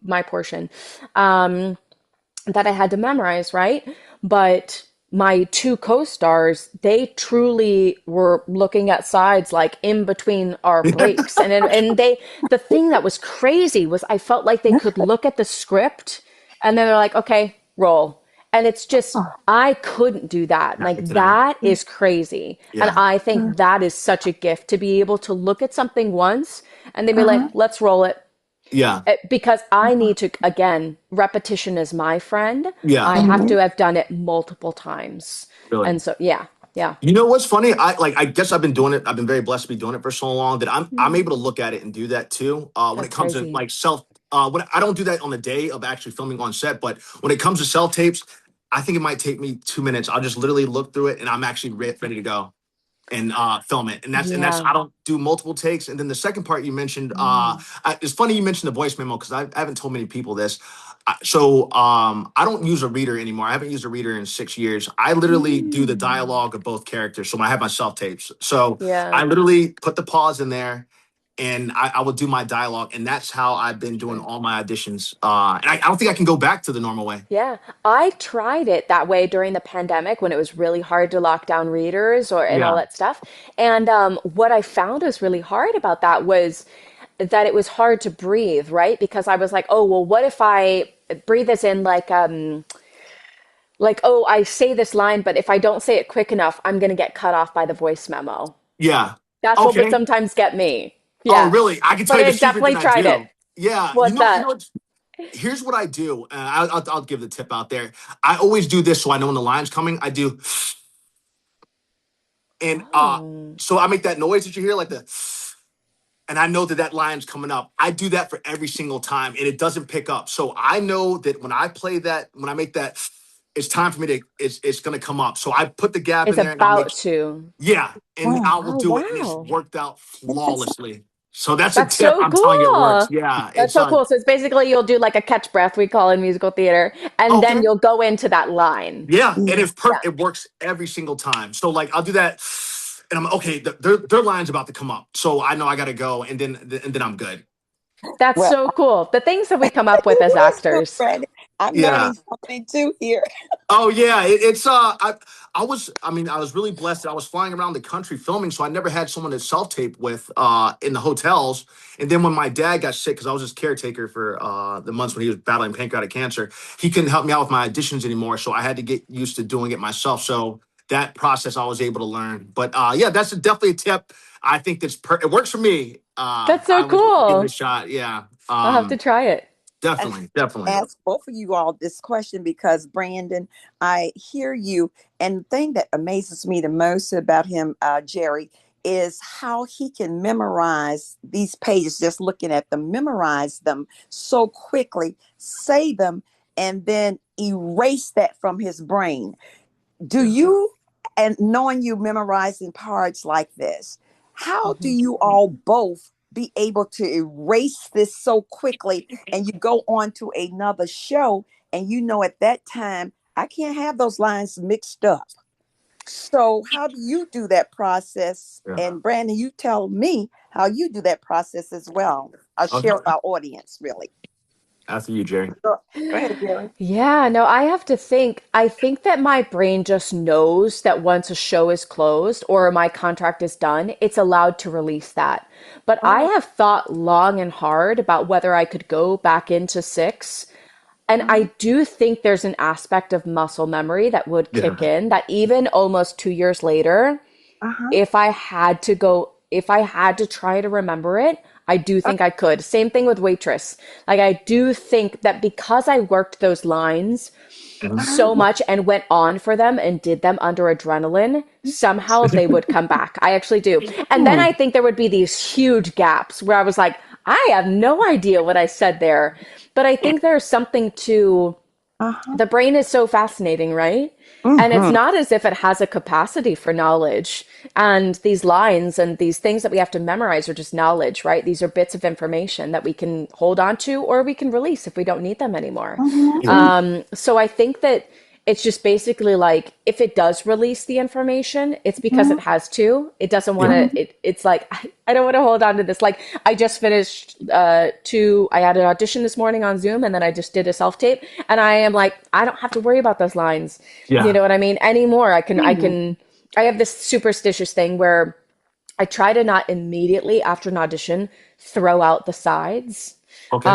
my portion. Um, that I had to memorize, right? But my two co-stars, they truly were looking at sides like in between our breaks. And the thing that was crazy was I felt like they could look at the script and then they're like, "Okay, roll." And it's just Oh, I couldn't do that. Yeah, Like good to know. that is crazy. And Yeah. I think that is such a gift to be able to look at something once and then be like, uh-huh. "Let's roll it." Yeah. Because I need to, again, repetition is my friend. Yeah. I have Mhm. to have done it multiple times. Really. And so, yeah, yeah. You know what's funny? I guess I've been doing it. I've been very blessed to be doing it for so long that I'm able to look at it and do that too. When it That's comes to crazy. like self, when I don't do that on the day of actually filming on set, but when it comes to self tapes, I think it might take me 2 minutes. I'll just literally look through it and I'm actually ready to go and film it. And that's Yeah. I don't do multiple takes. And then the second part you mentioned, Mm. it's funny you mentioned the voice memo because I haven't told many people this. I don't use a reader anymore. I haven't used a reader in 6 years. I literally do the Mm. dialogue of both characters. So I have my self tapes. So Yeah. I literally put the pause in there and I will do my dialogue, and that's how I've been doing all my auditions. And I don't think I can go back to the normal way. Yeah, I tried it that way during the pandemic when it was really hard to lock down readers or and all Yeah, that stuff. And what I found was really hard about that was that it was hard to breathe, right? Because I was like, oh, well, what if I breathe as in like, oh, I say this line, but if I don't say it quick enough, I'm gonna get cut off by the voice memo. yeah. That's what would Okay. sometimes get me. Oh, Yeah, really? I can tell but you the I secret that definitely I tried it. do. Yeah, What's that? here's what I do. I'll give the tip out there. I always do this so I know when the line's coming. I do, and Oh, so I make that noise that you hear, like the, and I know that that line's coming up. I do that for every single time, and it doesn't pick up. So I know that when I play that, when I make that, it's time for me to, it's going to come up. So I put the gap it's in there, and I'll make, about to. yeah, and Oh, I will Oh, do it, and it's wow. worked out that's flawlessly. So that's a That's tip. so I'm telling you, it works. cool. Yeah, That's it's so cool. So it's basically you'll do like a catch breath, we call in musical theater, and then okay. you'll go into that line. Yeah, and yeah. it's perfect. It works every single time. So like I'll do that, and I'm okay. Their line's about to come up, so I know I got to go, and then I'm good. That's Well, so cool. The things that we come up with it as was good, actors. Brandon. I'm Yeah. learning something too here. Oh yeah, it's I mean I was really blessed that I was flying around the country filming, so I never had someone to self tape with in the hotels. And then when my dad got sick, because I was his caretaker for the months when he was battling pancreatic cancer, he couldn't help me out with my auditions anymore, so I had to get used to doing it myself. So that process I was able to learn. But yeah, that's definitely a tip. I think it works for me. That's so I would give it a cool. shot. Yeah, I'll have to try it. And definitely, definitely. ask both of you all this question because Brandon, I hear you, and the thing that amazes me the most about him, Jerry, is how he can memorize these pages, just looking at them, memorize them so quickly, say them, and then erase that from his brain. Do Yeah. you, and knowing you memorizing parts like this, how do Mhm. you all both be able to erase this so quickly and you go on to another show and you know at that time I can't have those lines mixed up? So how do you do that process? Yeah. And Brandon, you tell me how you do that process as well. I'll Okay. share with our audience really. After you, Jerry. Go ahead, Jerry. Yeah, no, I have to think. I think that my brain just knows that once a show is closed or my contract is done, it's allowed to release that. But I Oh, have thought long and hard about whether I could go back into six. And uh-huh, I do think there's an aspect of muscle memory that would kick Yeah. in that even almost 2 years later, uh-huh, if I had to try to remember it, I do think I could. Same thing with waitress. Like I do think that because I worked those lines Mhm. uh-huh. so much and went on for them and did them under adrenaline, somehow they would come back. I actually do. And then Hmm, I think there would be these huge gaps where I was like, I have no idea what I said there. But I think there's something to uh-huh, the brain is so fascinating, right? And it's mhm, not as if it has a capacity for knowledge. And these lines and these things that we have to memorize are just knowledge, right? These are bits of information that we can hold on to or we can release if we don't need them anymore. mhm, Yeah. So I think that it's just basically like if it does release the information, it's because mhm, it has to. It doesn't want Yeah. to. It's like I don't want to hold on to this. Like I just finished two. I had an audition this morning on Zoom, and then I just did a self tape, and I am like I don't have to worry about those lines. You Yeah. know what I mean anymore. I can. I mhm, can. I have this superstitious thing where I try to not immediately after an audition throw out the sides. Okay.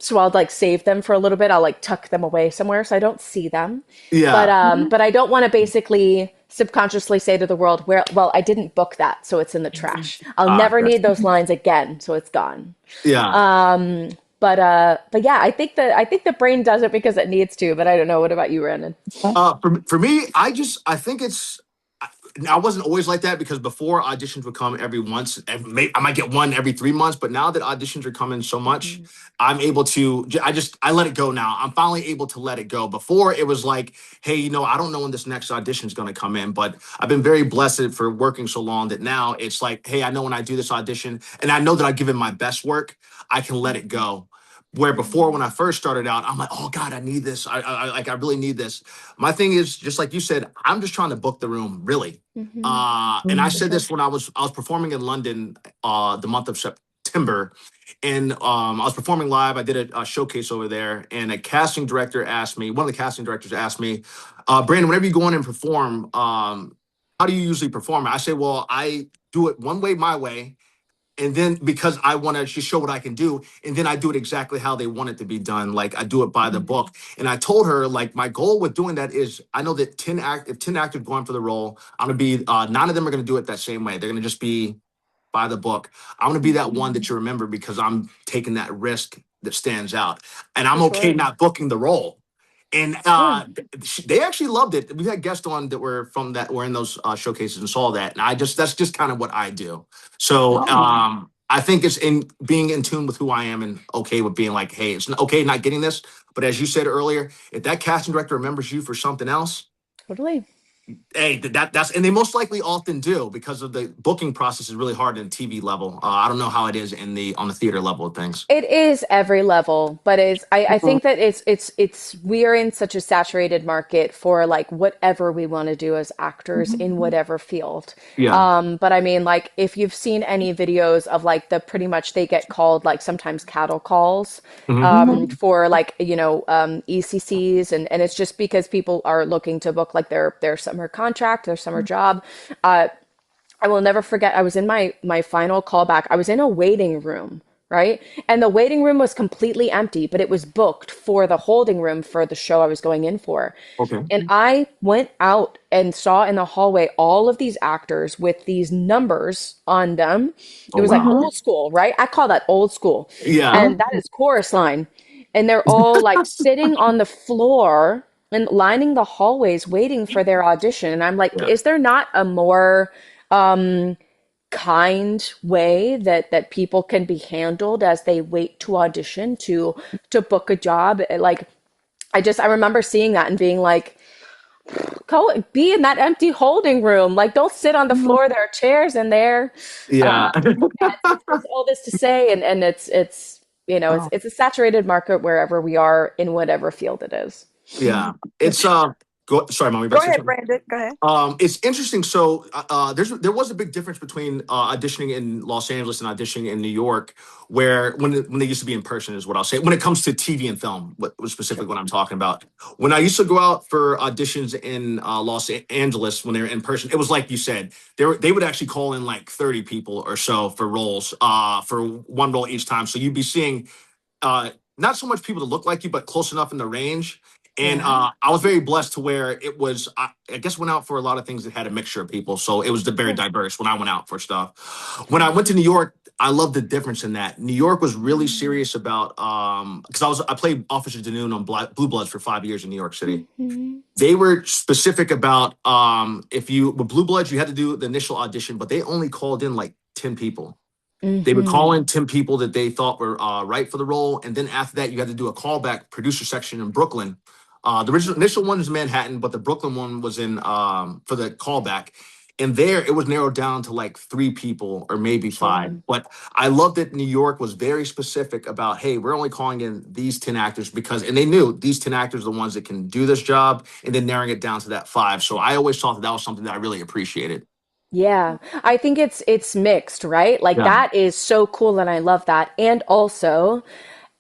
So I'll like save them for a little bit. I'll like tuck them away somewhere so I don't see them. Yeah. mhm, But I don't want to basically subconsciously say to the world, where well, I didn't book that, so it's in the trash. I'll never Gotcha. need those lines again, so it's gone. Yeah. But yeah, I think the brain does it because it needs to, but I don't know. What about you, Brandon? For me, I think it's. I wasn't always like that because before auditions would come every once, and I might get one every 3 months. But now that auditions are coming so much, Mhm. I'm able to. I let it go now. I'm finally able to let it go. Before it was like, hey, I don't know when this next audition is going to come in. But I've been very blessed for working so long that now it's like, hey, I know when I do this audition, and I know that I give it my best work, I can let it go. Where before, when I first started out, I'm like, oh God, I need this. I really need this. My thing is just like you said, I'm just trying to book the room, really. Hmm. And I Mhm. For said sure. this when I was performing in London the month of September, and I was performing live. I did a showcase over there, and a casting director asked me. One of the casting directors asked me, Brandon, whenever you go in and perform, how do you usually perform? I say, well, I do it one way, my way, and then because I want to just show what I can do, and then I do it exactly how they want it to be done. Like I do it by the book. And I told her, like, my goal with doing that is I know that if 10 actors going for the role, I'm gonna be nine of them are gonna do it that same way. They're gonna just be by the book. I'm gonna be that one Hmm. that you remember because I'm taking that risk that stands out. And For I'm okay sure. not booking the role. And Yeah. they actually loved it. We had guests on that were in those showcases and saw that. And that's just kind of what I do. So Oh, I think it's in being in tune with who I am and okay with being like, hey, it's okay not getting this. But as you said earlier, if that casting director remembers you for something else, Totally. hey, that's and they most likely often do because of the booking process is really hard in TV level. I don't know how it is in the on the theater level of things. It is every level, but I mhm. think that it's we are in such a saturated market for like whatever we want to do as actors in whatever field. Yeah. But I mean, like if you've seen any videos of like the pretty much they get called like sometimes cattle calls Hmm. Mhm. for like ECCs, and it's just because people are looking to book like their summer contract, their summer job. Uh, I will never forget. I was in my final callback. I was in a waiting room, right? And the waiting room was completely empty, but it was booked for the holding room for the show I was going in for. Okay. And I went out and saw in the hallway all of these actors with these numbers on them. It Oh was like wow. Mhm. old school, right? I call that old school. Yeah. And that is chorus line. And they're all like sitting on the floor and lining the hallways waiting for their audition. And I'm like, Yeah. is there not a more kind way that people can be handled as they wait to audition to book a job? Like I remember seeing that and being like, go be in that empty holding room. Like, don't sit on the Mhm. floor. There are chairs in there. Yeah. Yeah, it's just all this to say, and it's Oh, it's a saturated market wherever we are in whatever field it is. Yeah. It's sorry, mom, you about go to say ahead, something? Brandon. Go ahead. It's interesting. So there was a big difference between auditioning in Los Angeles and auditioning in New York, where when they used to be in person is what I'll say. When it comes to TV and film, what was specifically what I'm talking about. When I used to go out for auditions in Angeles when they were in person, it was like you said, they would actually call in like 30 people or so for roles, for one role each time. So you'd be seeing uh, not so much people to look like you, but close enough in the range. And Yeah. I was very blessed to where it was. I guess went out for a lot of things that had a mixture of people, so it was very Yeah. diverse when I went out for stuff. When I went to New York, I love the difference in that. New York was really serious about because I played Officer Danoon on Blue Bloods for 5 years in New York City. Hmm. They were specific about if you with Blue Bloods, you had to do the initial audition, but they only called in like 10 people. They would call Hmm. in 10 people that they thought were right for the role. And then after that, you had to do a callback producer section in Brooklyn. The original initial one was Manhattan, but the Brooklyn one was in for the callback. And there it was narrowed down to like three people or maybe five. Yeah. But I loved that New York was very specific about, hey, we're only calling in these 10 actors because, and they knew these 10 actors are the ones that can do this job and then narrowing it down to that five. So I always thought that was something that I really appreciated. Yeah, I think it's mixed, right? Like Yeah. that is so cool and I love that. And also,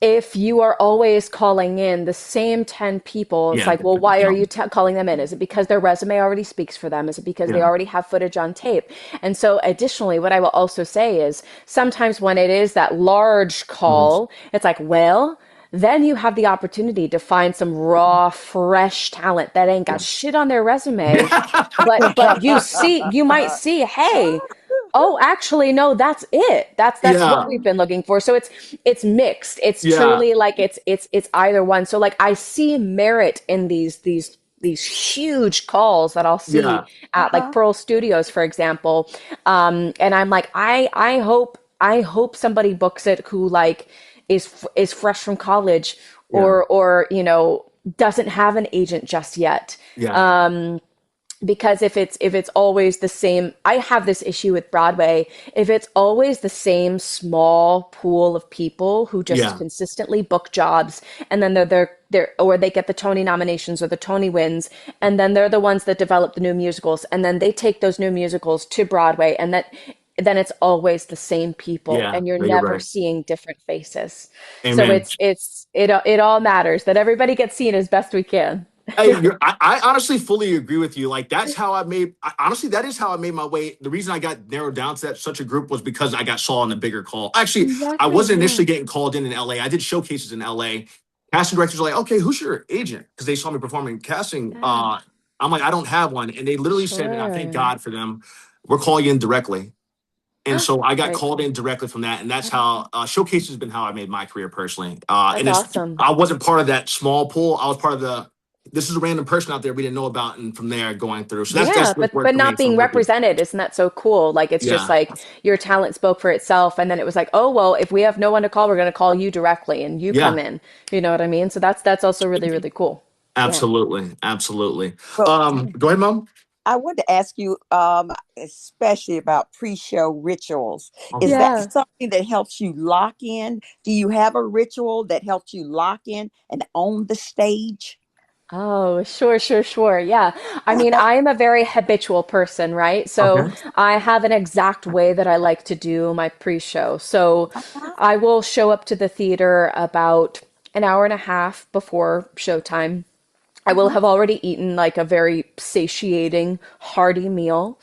if you are always calling in the same 10 people, it's Yeah. like, well, why are you calling them in? Is it because their resume already speaks for them? Is it because they Yeah. already have footage on tape? And so, additionally, what I will also say is sometimes when it is that large Mhm. call, it's like, well, then you have the opportunity to find some raw, fresh talent that ain't got shit on their resume, but you might see, hey, oh, actually, no, that's it. That's what Yeah. we've been looking for. So it's mixed. It's Yeah. truly like it's either one. So like I see merit in these huge calls that I'll see Yeah. at like Uh-huh. Pearl Studios, for example. And I'm like, I hope somebody books it who like is fresh from college Yeah. or doesn't have an agent just yet. Yeah. Um, because if it's always the same, I have this issue with Broadway. If it's always the same small pool of people who just Yeah. consistently book jobs, and then they're or they get the Tony nominations or the Tony wins, and then they're the ones that develop the new musicals, and then they take those new musicals to Broadway, and that then it's always the same people, Yeah. and you're No, you're never right. seeing different faces. So Amen. it all matters that everybody gets seen as best we can. I honestly fully agree with you. Like that's how honestly, that is how I made my way. The reason I got narrowed down to that such a group was because I got saw on a bigger call. Actually, I Exactly. wasn't Yeah. initially getting called in LA. I did showcases in LA. Casting directors were like, okay, who's your agent? Because they saw me performing casting. Yeah. I'm like, I don't have one. And they literally said, and I thank Sure. God for them, we're calling you in directly. And so I got Very called in cool. directly from that, and that's how showcase has been how I made my career personally. And That's it's awesome. I wasn't part of that small pool. I was part of the. This is a random person out there we didn't know about, and from there going through. So that's Yeah, what worked but for me. not So being I'm lucky. represented, isn't that so cool? Like it's just Yeah, like your talent spoke for itself, and then it was like, oh well, if we have no one to call, we're going to call you directly, and you come yeah, in. You know what I mean? So that's also really really cool. Yeah. absolutely, absolutely. Well, Go ahead, Mom. I want to ask you, especially about pre-show rituals. Is Okay. that Yeah. something that helps you lock in? Do you have a ritual that helps you lock in and own the stage? Oh, sure, sure, sure. Yeah. I mean, I am a very habitual person, right? So Okay. I have an exact way that I like to do my pre-show. So Uh-huh. I will show up to the theater about an hour and a half before showtime. I will Uh-huh. have already eaten like a very satiating, hearty meal.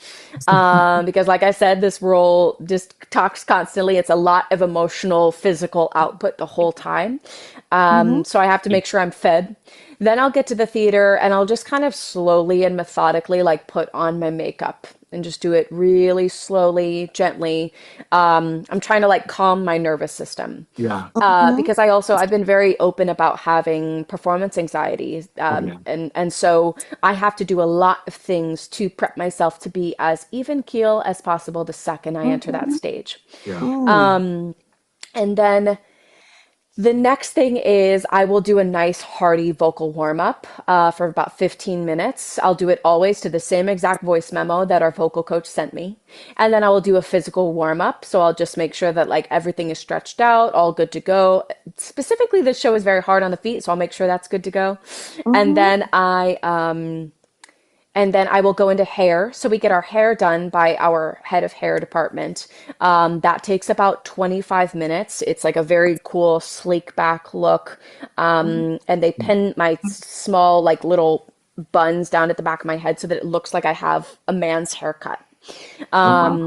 Because, like I said, this role just talks constantly. It's a lot of emotional, physical output the whole time. Hmm. So I have to make sure I'm fed. Then I'll get to the theater and I'll just kind of slowly and methodically like put on my makeup and just do it really slowly, gently. I'm trying to like calm my nervous system Yeah. Hmm. because I've been very open about having performance anxiety, Oh yeah. and so I have to do a lot of things to prep myself to be as even keel as possible the second I enter that Hmm. stage. Yeah. Mm. And then the next thing is I will do a nice hearty vocal warm up for about 15 minutes. I'll do it always to the same exact voice memo that our vocal coach sent me. And then I will do a physical warm up. So I'll just make sure that like everything is stretched out, all good to go. Specifically, this show is very hard on the feet, so I'll make sure that's good to go. And Hmm. then I will go into hair. So we get our hair done by our head of hair department. That takes about 25 minutes. It's like a very cool, sleek back look. And they pin my small, like little buns down at the back of my head so that it looks like I have a man's haircut. Oh, wow.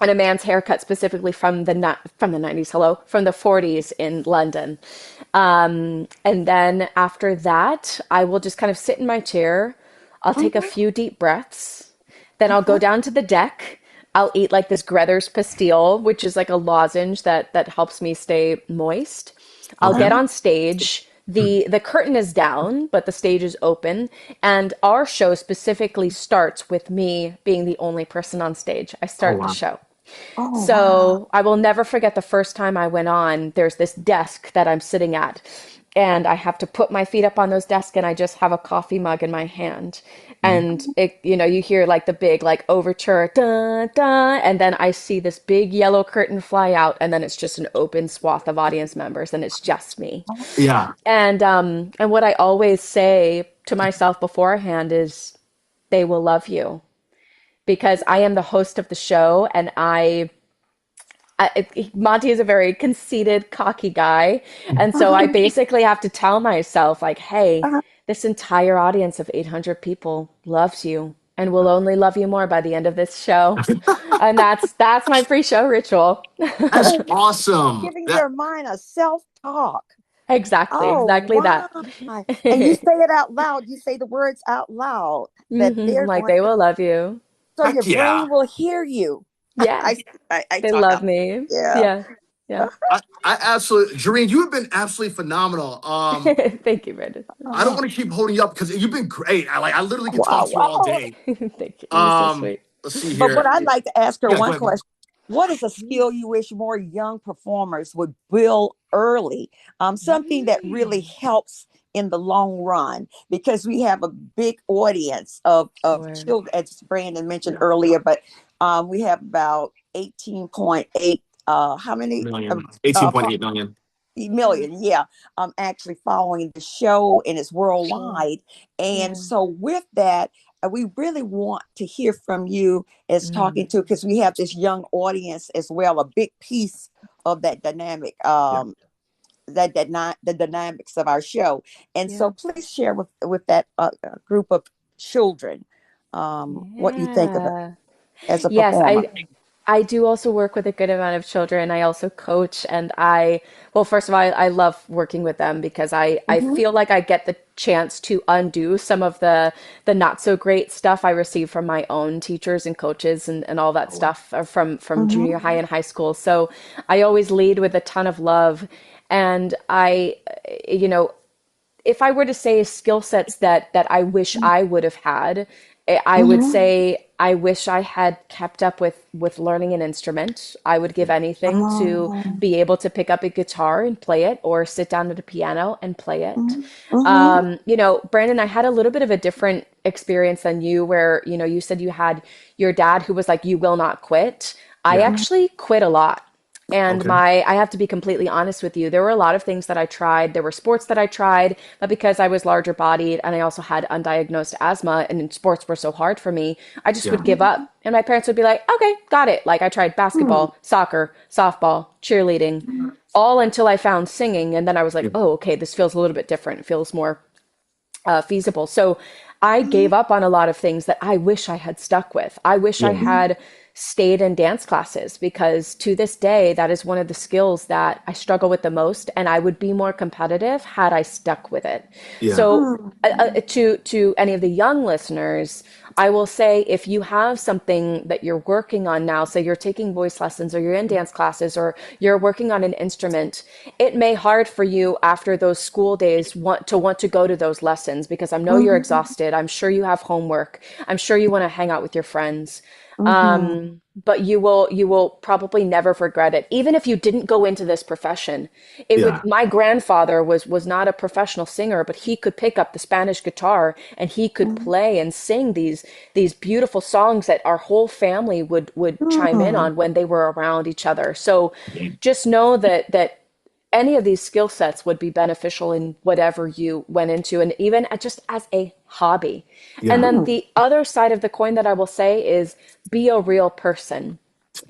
And a man's haircut specifically from the 90s, hello, from the 40s in London. And then after that, I will just kind of sit in my chair. I'll take a Hmm. few deep breaths. Then I'll go Uh-huh. down to the deck. I'll eat like this Grether's pastille, which is like a lozenge that helps me stay moist. I'll Okay. get Uh-huh. on stage. The curtain is down, but the stage is open, and our show specifically starts with me being the only person on stage. I Oh start the wow. show. Oh, wow. So I will never forget the first time I went on. There's this desk that I'm sitting at, and I have to put my feet up on those desks, and I just have a coffee mug in my hand. And you hear like the big like overture, dun, dun, and then I see this big yellow curtain fly out, and then it's just an open swath of audience members, and it's just me. Yeah. And what I always say to myself beforehand is, they will love you because I am the host of the show, and Monty is a very conceited, cocky guy. And so I basically have to tell myself, like, hey, Uh-huh. this entire audience of 800 people loves you and will only love you more by the end of this show. And that's my pre-show ritual. That's Oh, awesome. giving That your mind a self-talk. Exactly, Oh, exactly wow. that. And you say it out loud. You say the words out loud that they're Like going they to, will love you. so your heck yeah. brain will hear you. Yeah, I they talk love out. me. Yeah. Yeah, yeah. I absolutely, Gerianne, you have been absolutely phenomenal. Thank you, Brandon. I don't Oh, want to keep holding you up because you've been great. I literally could wow. talk to you all Wow. day. Thank you. You're so sweet. Let's see But what here. I'd like to ask her Yeah, go one ahead, Mom. question. What is a skill you wish more young performers would build early? Something that really helps in the long run, because we have a big audience of Sure. children, as Brandon mentioned earlier, but we have about 18.8, how many? Million. 18.8 million. Million, yeah, actually following the show, and it's Sure. worldwide. And Yeah. so with that, we really want to hear from you as Mm. talking to, because we have this young audience as well, a big piece of that dynamic, Yeah. that not the dynamics of our show. And so Yeah. please share with that group of children, what you think of it Yeah. as a Yes, performer. I do also work with a good amount of children. I also coach, and well, first of all, I love working with them because I Mm-hmm, feel like I get the chance to undo some of the not so great stuff I received from my own teachers and coaches and all that Oh, wow. stuff from mm-hmm, junior high and high school. So I always lead with a ton of love, and you know, if I were to say skill sets that I wish I would have had, I would mm-hmm. say I wish I had kept up with learning an instrument. I would give Yeah. anything to Oh, be able to pick up a guitar and play it, or sit down at a piano and play it. mm-hmm, mm-hmm, Brandon, I had a little bit of a different experience than you, where, you said you had your dad who was like, you will not quit. I Yeah. actually quit a lot. And Okay. I have to be completely honest with you. There were a lot of things that I tried. There were sports that I tried, but because I was larger bodied and I also had undiagnosed asthma and sports were so hard for me, I just would Yeah. give up. And my parents would be like, okay, got it. Like I tried basketball, soccer, softball, cheerleading, all until I found singing. And then I was like, Yeah. oh, okay, this feels a little bit different. It feels more feasible. So I gave up on a lot of things that I wish I had stuck with. I wish I Yeah. had stayed in dance classes, because to this day, that is one of the skills that I struggle with the most. And I would be more competitive had I stuck with it. Yeah. So to any of the young listeners, I will say, if you have something that you're working on now, say you're taking voice lessons or you're in dance classes or you're working on an instrument, it may hard for you after those school days want to go to those lessons, because I know you're mm-hmm, exhausted. I'm sure you have homework. I'm sure you want to hang out with your friends. mm-hmm, But you will probably never regret it. Even if you didn't go into this profession, it would. Yeah. My grandfather was not a professional singer, but he could pick up the Spanish guitar and he could play and sing these beautiful songs that our whole family would chime in mm-hmm. on when they were around each other. So just know that any of these skill sets would be beneficial in whatever you went into, and even just as a hobby. And Yeah. then the other side of the coin that I will say is, be a real person.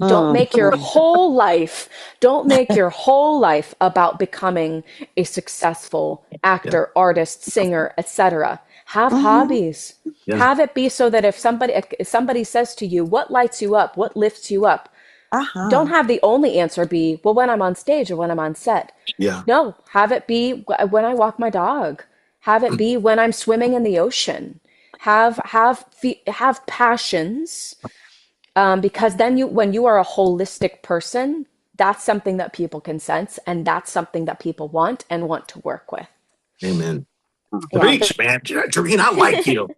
Don't make your Mm-hmm. whole life, don't make your whole life about becoming a successful Yeah. actor, artist, singer, etc. Have Mm-hmm. hobbies. Yeah. Have it be so that if somebody says to you, what lights you up, what lifts you up, don't Uh-huh. have the only answer be, well, when I'm on stage or when I'm on set. Yeah. No, have it be when I walk my dog. Have it be when I'm swimming in the ocean. Have passions, because then when you are a holistic person, that's something that people can sense, and that's something that people want to work with. Amen. Yeah. Preach, man. Gerianne, I like you.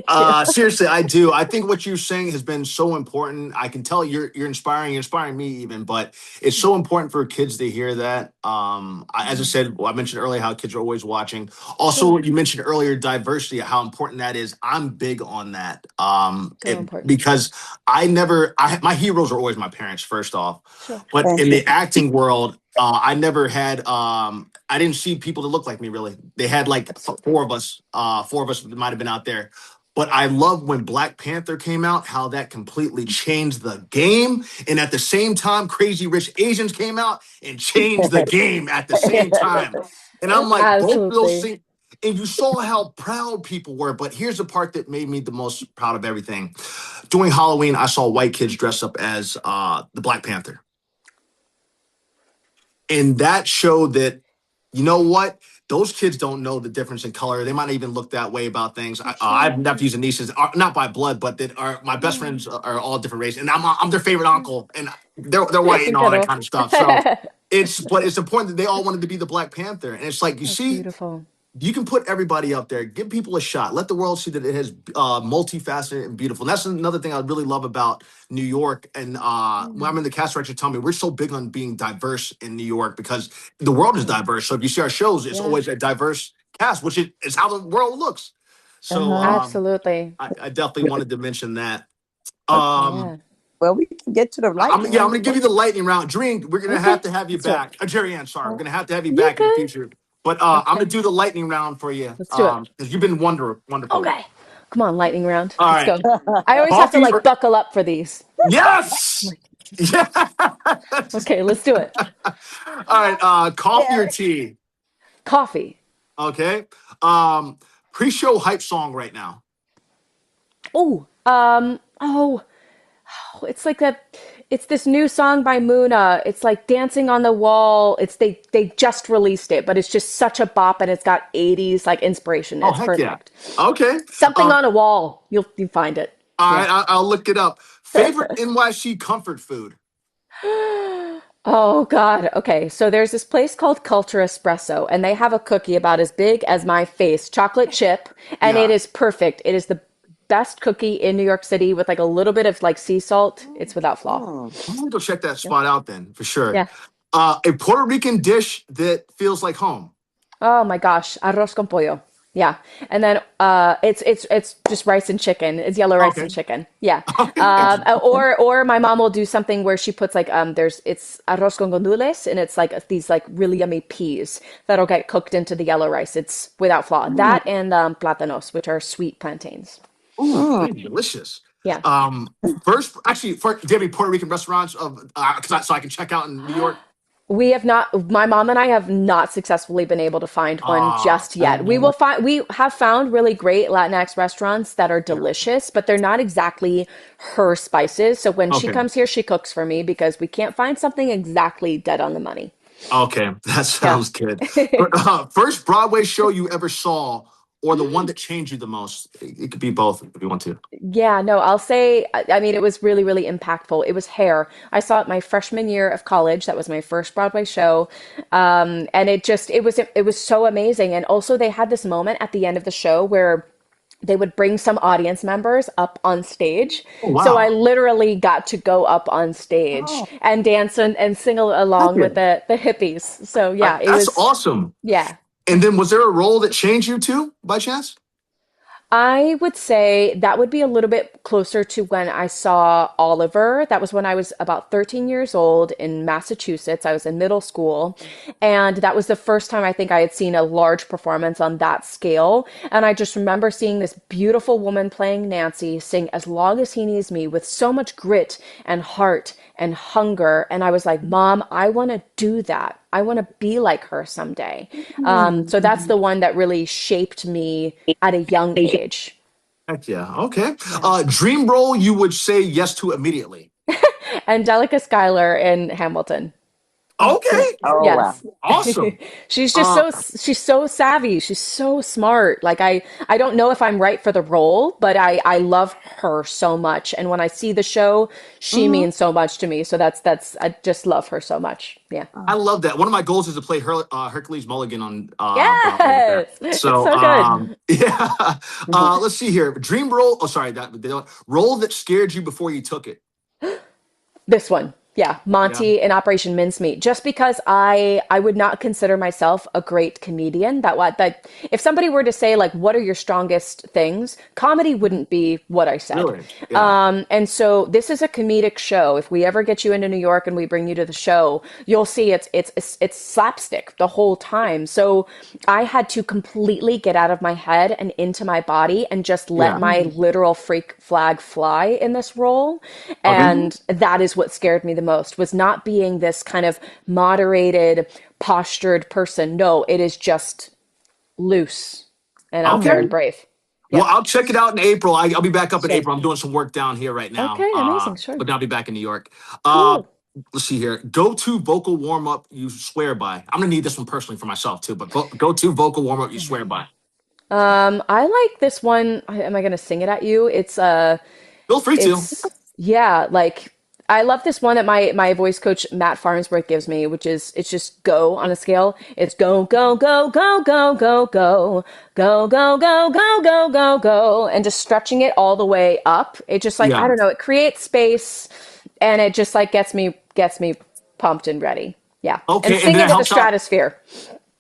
Thank you. Seriously, I do. I think what you're saying has been so important. I can tell you're inspiring. You're inspiring me even, but it's so important for kids to hear that. As I Yeah. said, well, I mentioned earlier how kids are always watching. Also, Sure. you mentioned earlier diversity, how important that is. I'm big on that. So important. Because my heroes are always my parents first off, Sure. but Thank in you. the acting world, I never had. I didn't see people that looked like me really. They had like four of us. Four of us that might have been out there, but I love when Black Panther came out, how that completely changed the game. And at the same time, Crazy Rich Asians came out and changed the game at the same time. And I'm like, both of those Absolutely. things. And you saw how proud people were. But here's the part that made me the most proud of everything. During Halloween, I saw white kids dress up as the Black Panther. And that showed that, you know what? Those kids don't know the difference in color. They might not even look that way about things. I have Sure. nephews and nieces, not by blood, but that are my best Yeah. friends are all different races, and I'm their favorite uncle, and they're white That's and all that incredible. kind of stuff. So it's important that they all wanted to be the Black Panther, and it's like you That's see beautiful. you can put everybody up there, give people a shot, let the world see that it has multifaceted and beautiful. And that's another thing I really love about New York. And when I'm in the cast director, tell me we're so big on being diverse in New York because the world is Yeah. diverse. So if you see our shows, it's Yeah. always a diverse cast, which is how the world looks. So Uh-huh. Absolutely. I definitely wanted to mention that. Okay. Um, Yeah. Well, we can get to the lightning I'm round. gonna give you the lightning round. Drink. We're gonna have Okay. to have you Let's do it. back. Gerianne, sorry, we're Oh, gonna have to have you You back in the good? future. But I'm gonna Okay. do the lightning round for you. Let's do it. Because you've been wonderful. Okay. Come on, lightning round. All Let's right, go. I always have to coffee like or buckle up for these. yes, yes. Okay, let's do it. All right, coffee or yeah. tea? Coffee. Okay. Um, pre-show hype song right now. Oh, it's like it's this new song by Muna. It's like Dancing on the Wall. They just released it, but it's just such a bop and it's got 80s like inspiration. Oh It's heck yeah. perfect. Okay. Something Um, on a wall. You find it. all Yeah. right, I'll look it up. Favorite NYC comfort food? Oh God. Okay. So there's this place called Culture Espresso, and they have a cookie about as big as my face, chocolate chip, and it Yeah. is perfect. It is the best cookie in New York City with like a little bit of like sea salt. It's without flaw. Mm. I'm gonna go check that Yeah. spot out then for sure. Yeah. A Puerto Rican dish that feels like home. Oh my gosh, arroz con pollo. Yeah, and then it's just rice and chicken. It's yellow rice and Okay. chicken. Yeah, Okay. Excellent. or my mom will do something where she puts like there's it's arroz con gandules and it's like these like really yummy peas that'll get cooked into the yellow rice. It's without flaw. Mm. That and plátanos, which are sweet plantains. Ooh, Mm. pretty delicious. Yeah. First, actually, do you have any Puerto Rican restaurants of so I can check out in New York? We have not, my mom and I have not successfully been able to find one just yet. Uh, We have found really great Latinx restaurants that are Yeah. delicious, but they're not exactly her spices. So when she Okay. comes here, she cooks for me because we can't find something exactly dead on the money. Okay. That Yeah. sounds good. First Broadway show you ever saw, or the one that changed you the most? It could be both if you want to. Yeah, no, I'll say, I mean, it was really, really impactful. It was Hair. I saw it my freshman year of college. That was my first Broadway show. And it was so amazing. And also they had this moment at the end of the show where they would bring some audience members up on stage. Oh So I wow. literally got to go up on stage oh, and dance and sing heck along yeah. with the hippies. So yeah, it That's was, awesome. yeah. And then was there a role that changed you too, by chance? I would say that would be a little bit closer to when I saw Oliver. That was when I was about 13 years old in Massachusetts. I was in middle school. And that was the first time I think I had seen a large performance on that scale. And I just remember seeing this beautiful woman playing Nancy sing As Long as He Needs Me with so much grit and heart and hunger. And I was like, Mom, I want to do that. I want to be like her someday. Mm. So that's the one that really shaped me at a young age. Heck yeah. Okay. Yeah. Dream role you would say yes to immediately. Angelica Schuyler in Hamilton. Okay. Oh, wow. Yes. Awesome. She's Uh, she's so savvy. She's so smart. Like I don't know if I'm right for the role, but I love her so much. And when I see the show, she Hmm. means so much to me. So that's I just love her so much. Yeah. I love that. One of my goals is to play Hercules Mulligan on Broadway with her. Yes. It's So so good. yeah. Let's see here. Dream role. Oh, sorry. Role that scared you before you took it. This one. Yeah, Yeah. Monty in Operation Mincemeat. Just because I would not consider myself a great comedian. That if somebody were to say like what are your strongest things, comedy wouldn't be what I said. Really? Yeah. And so this is a comedic show. If we ever get you into New York and we bring you to the show, you'll see it's slapstick the whole time. So I had to completely get out of my head and into my body and just let Yeah. my literal freak flag fly in this role. Okay. And that is what scared me the most was not being this kind of moderated, postured person. No, it is just loose and out there Okay. and brave. Well, Yeah. I'll check it out in April. I'll be back up in Same. April. I'm doing some work down here right now. Okay, amazing. Sure. But then I'll be back in New York. Uh, Cool. let's see here. Go to vocal warm up you swear by. I'm gonna need this one personally for myself too. But go to vocal warm up you swear by. I like this one. Am I gonna sing it at you? Feel free to. It's yeah, like I love this one that my voice coach Matt Farnsworth gives me, which is it's just go on a scale. It's go go go go go go go go go go go go go go and just stretching it all the way up. It just like I Yeah. don't know, it creates space and it just like gets me pumped and ready. Yeah. And Okay, and then singing that to the helps out. stratosphere.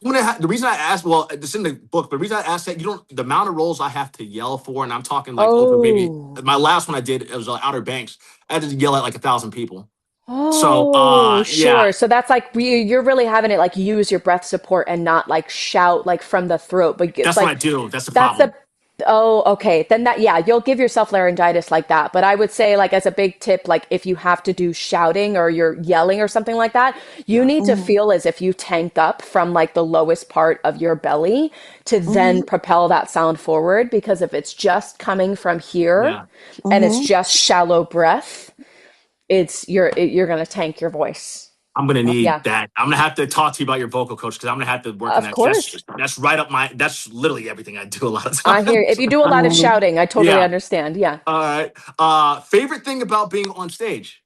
The reason I asked, well, it's in the book, but the reason I asked that, you don't, the amount of roles I have to yell for, and I'm talking like over maybe Oh. my last one I did, it was Outer Banks. I had to yell at like 1,000 people. So, Oh, yeah, sure. So that's like you're really having it like use your breath support and not like shout like from the throat, but that's what I like do. That's the that's the problem. oh, okay. Then that yeah, you'll give yourself laryngitis like that. But I would say like as a big tip, like if you have to do shouting or you're yelling or something like that, you Yeah, need to Mhm. feel as if you tank up from like the lowest part of your belly to then Mhm. propel that sound forward because if it's just coming from here yeah. and it's Mhm. just shallow breath, you're going to tank your voice. I'm gonna need Yeah. that. I'm gonna have to talk to you about your vocal coach because I'm gonna have to work on Of that. 'Cause course. that's right up my. That's literally everything I do a lot of I hear if times. you do a lot of Mhm. shouting, I totally Yeah. understand. Yeah. All right. Favorite thing about being on stage?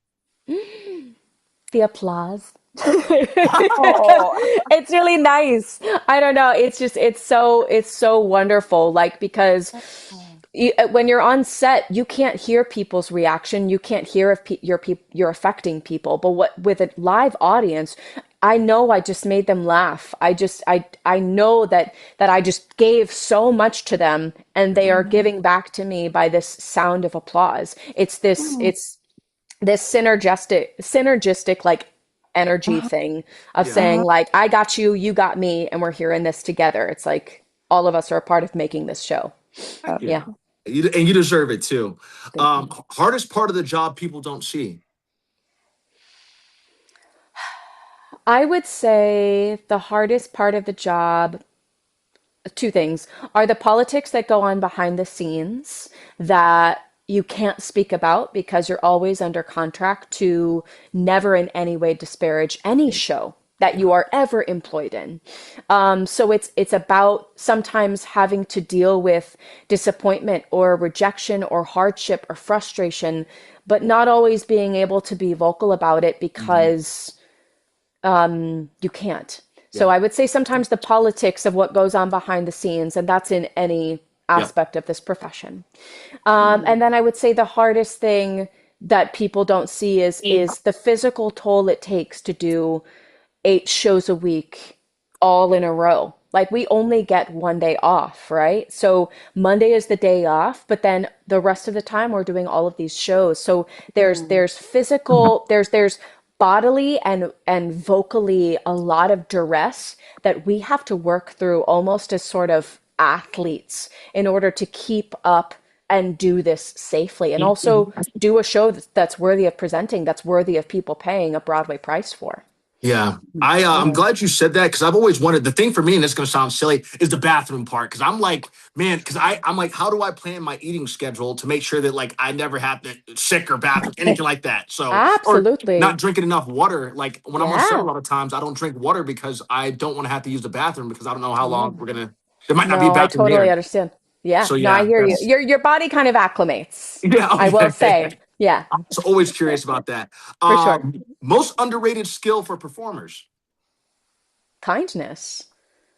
The applause. Oh. It's really nice. I don't know. It's just it's so wonderful like because when you're on set, you can't hear people's reaction. You can't hear if you're affecting people. But what with a live audience, I know I just made them laugh. I know that I just gave so much to them, and they are Mhm. giving back to me by this sound of applause. Mhm. It's this synergistic like energy Uh-huh. thing of Yeah. saying Uh-huh. like I got you, you got me, and we're here in this together. It's like all of us are a part of making this show. Heck Yeah. yeah. And you deserve it too. Thank you. Hardest part of the job people don't see. I would say the hardest part of the job, two things, are the politics that go on behind the scenes that you can't speak about because you're always under contract to never in any way disparage any show that Yeah. you are ever employed in. So it's about sometimes having to deal with disappointment or rejection or hardship or frustration, but not always being able to be vocal about it Mhm. because you can't. So Yeah. I would say sometimes the politics of what goes on behind the scenes, and that's in any Yep. aspect of this profession. Mhm. And then I would say the hardest thing that people don't see is the physical toll it takes to do 8 shows a week all in a row. Like we only get one day off, right? So Monday is the day off, but then the rest of the time we're doing all of these shows. So Mhm. there's physical, there's bodily and vocally a lot of duress that we have to work through almost as sort of athletes in order to keep up and do this safely and also do a show that's worthy of presenting, that's worthy of people paying a Broadway price for. Yeah, I'm Yeah. glad you said that because I've always wanted the thing for me, and this is gonna sound silly, is the bathroom part. Because I'm like, man, because I'm like, how do I plan my eating schedule to make sure that like I never have to sick or bathroom anything like that? So or not Absolutely. drinking enough water. Like when I'm on set, a Yeah. lot of times I don't drink water because I don't want to have to use the bathroom because I don't know how long Oh, we're gonna. There might not be a no, I bathroom totally near. understand. Yeah, So no, I yeah, hear you. that's Your body kind of acclimates, yeah. I will Okay, say. Yeah, I'm just always curious about that. for sure. Most underrated skill for performers. Kindness.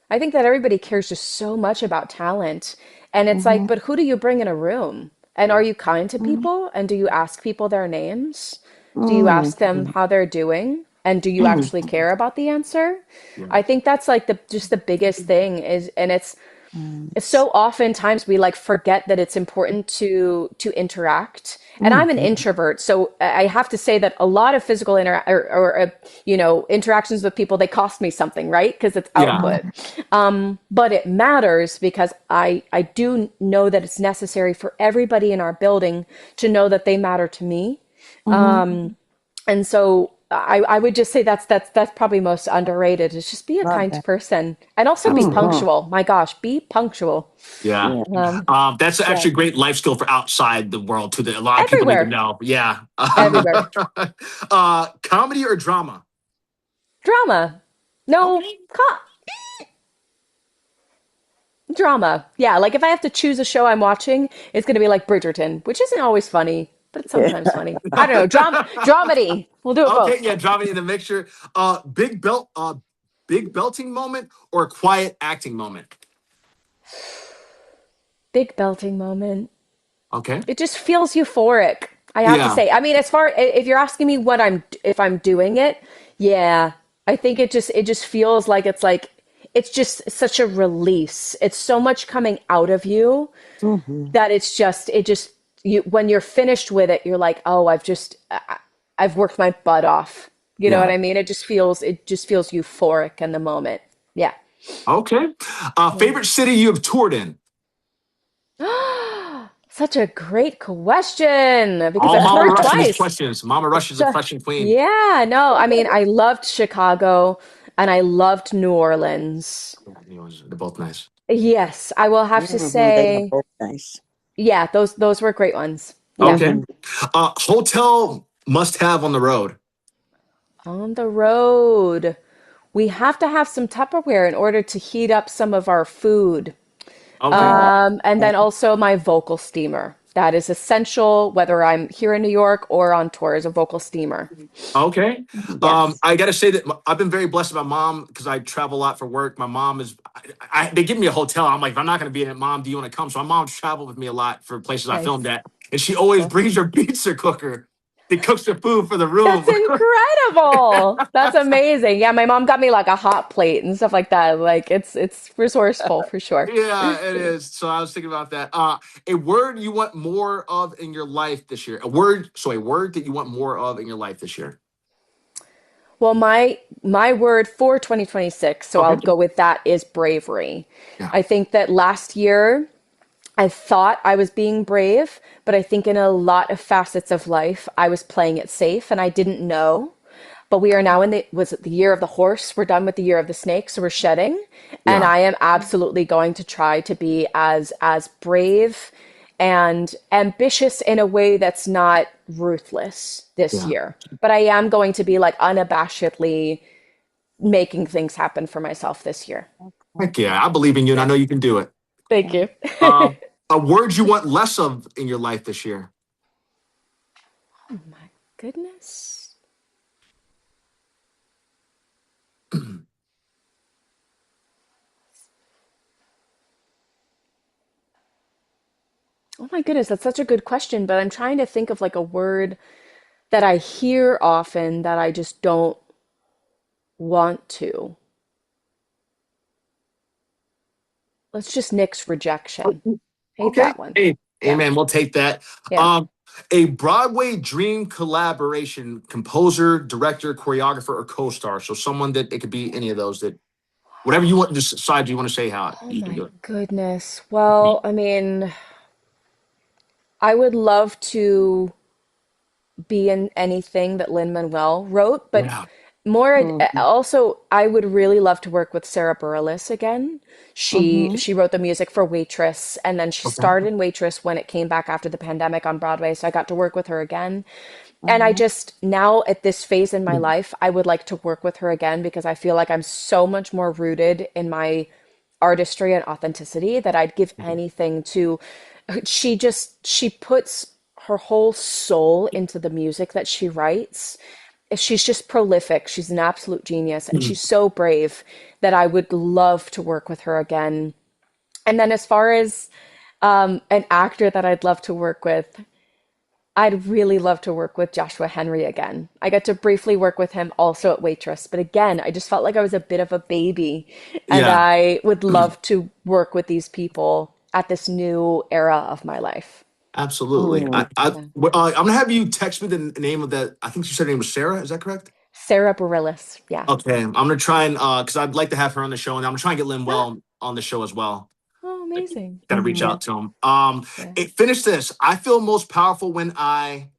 I think that everybody cares just so much about talent. And it's like, Mhm. but who do you bring in a room? And are Yeah, you kind to Mhm. people? And do you ask people their names? Do you ask them Mhm. how they're doing? And do you actually Mhm. care about the answer? yeah, I think that's like the just the biggest thing is, and it's Yes. so oftentimes we like forget that it's important to interact. And I'm an Mhm. introvert, so I have to say that a lot of physical interactions with people, they cost me something, right? Because it's yeah, output. Mhm. But it matters because I do know that it's necessary for everybody in our building to know that they matter to me. Mhm. And so I would just say that's probably most underrated is just be a Love kind that. person and also be absolutely. Mhm. punctual. My gosh, be punctual. Yeah. Yeah. That's Yeah, actually a great life skill for outside the world too that a lot of people need to everywhere, know. Yeah. everywhere. Comedy or drama? Drama. No, Okay. drama. Yeah, like if I have to choose a show I'm watching, it's going to be like Bridgerton, which isn't always funny, but it's Yeah. sometimes funny. I don't know. Dramedy. We'll do it Okay, both. yeah, drama in the mixture. Big belting moment or a quiet acting moment? Big belting moment. Okay. It just feels euphoric. I have to Yeah. say. I mean, as far if you're asking me what I'm if I'm doing it, yeah, I think it just feels like it's like it's just such a release. It's so much coming out of you Hmm. that it just you when you're finished with it, you're like, oh, I've worked my butt off. You know what Yeah. I mean? It just feels euphoric in the moment. Yeah. Okay. Yeah. Favorite city you have toured in? Such a great question because All I've Mama toured Rush's twice. questions. Mama Rush is a So, question queen. yeah, no, I mean, I loved Chicago and I loved New Orleans. They're both nice. Yes, I will have to They are say, both nice. yeah, those were great ones. Yeah. Okay. Hmm. Hotel must have on the road. On the road, we have to have some Tupperware in order to heat up some of our food. Okay. And then also my vocal steamer. That is essential, whether I'm here in New York or on tour, is a vocal steamer. Okay. Yes. I got to say that I've been very blessed with my mom because I travel a lot for work. My mom is, they give me a hotel. I'm like, if I'm not going to be in it, mom, do you want to come? So my mom's traveled with me a lot for places I filmed Nice. at. And she always Cool. brings her pizza cooker that cooks the food for the room. That's incredible. That's amazing. Yeah, my mom got me like a hot plate and stuff like that. Like it's resourceful for sure. Yeah, it is. So I was thinking about that. A word you want more of in your life this year. A word that you want more of in your life this year. Well, my word for 2026, so I'll Okay. go with that, is bravery. Yeah. I think that last year I thought I was being brave, but I think in a lot of facets of life I was playing it safe and I didn't know. But we are now in the was it the year of the horse? We're done with the year of the snake, so we're shedding. And Yeah. I am absolutely going to try to be as brave and ambitious in a way that's not ruthless this Yeah. year. But I am going to be like unabashedly making things happen for myself this year. Heck yeah. I believe in you and I Yeah. know you can do it. Thank you. Um, a word you want less of in your life this year. Oh my goodness. Oh my goodness, that's such a good question, but I'm trying to think of like a word that I hear often that I just don't want to. Let's just nix rejection. Hate Okay. that one. Hey, Yeah. amen. We'll take that. Yeah. Um, a Broadway dream collaboration, composer, director, choreographer, or co-star. So someone that it could be any of those that whatever you want to decide you want to say how Oh you can my do it. goodness. Well, I mean, I would love to be in anything that Lin-Manuel wrote, but Yeah. more Hmm. also I would really love to work with Sarah Bareilles again. She Hmm. she wrote the music for Waitress and then she Okay. starred in Waitress when it came back after the pandemic on Broadway, so I got to work with her again. And I Hmm. just now at this phase in my life, I would like to work with her again because I feel like I'm so much more rooted in my artistry and authenticity that I'd give anything to she puts her whole soul into the music that she writes. She's just prolific. She's an absolute genius and she's so brave that I would love to work with her again. And then as far as an actor that I'd love to work with, I'd really love to work with Joshua Henry again. I got to briefly work with him also at Waitress, but again, I just felt like I was a bit of a baby, and Yeah. I would love to work with these people at this new era of my life. Absolutely. Hmm. Yeah. I'm gonna have you text me the name of that. I think you said her name was Sarah. Is that correct? Sarah Bareilles. Yeah. Okay. I'm gonna try and because I'd like to have her on the show, and I'm gonna try and get Lynn Well on the show as well. Oh, amazing. Got to reach Hmm. Yeah. out to him. Yeah. Finish this. I feel most powerful when I.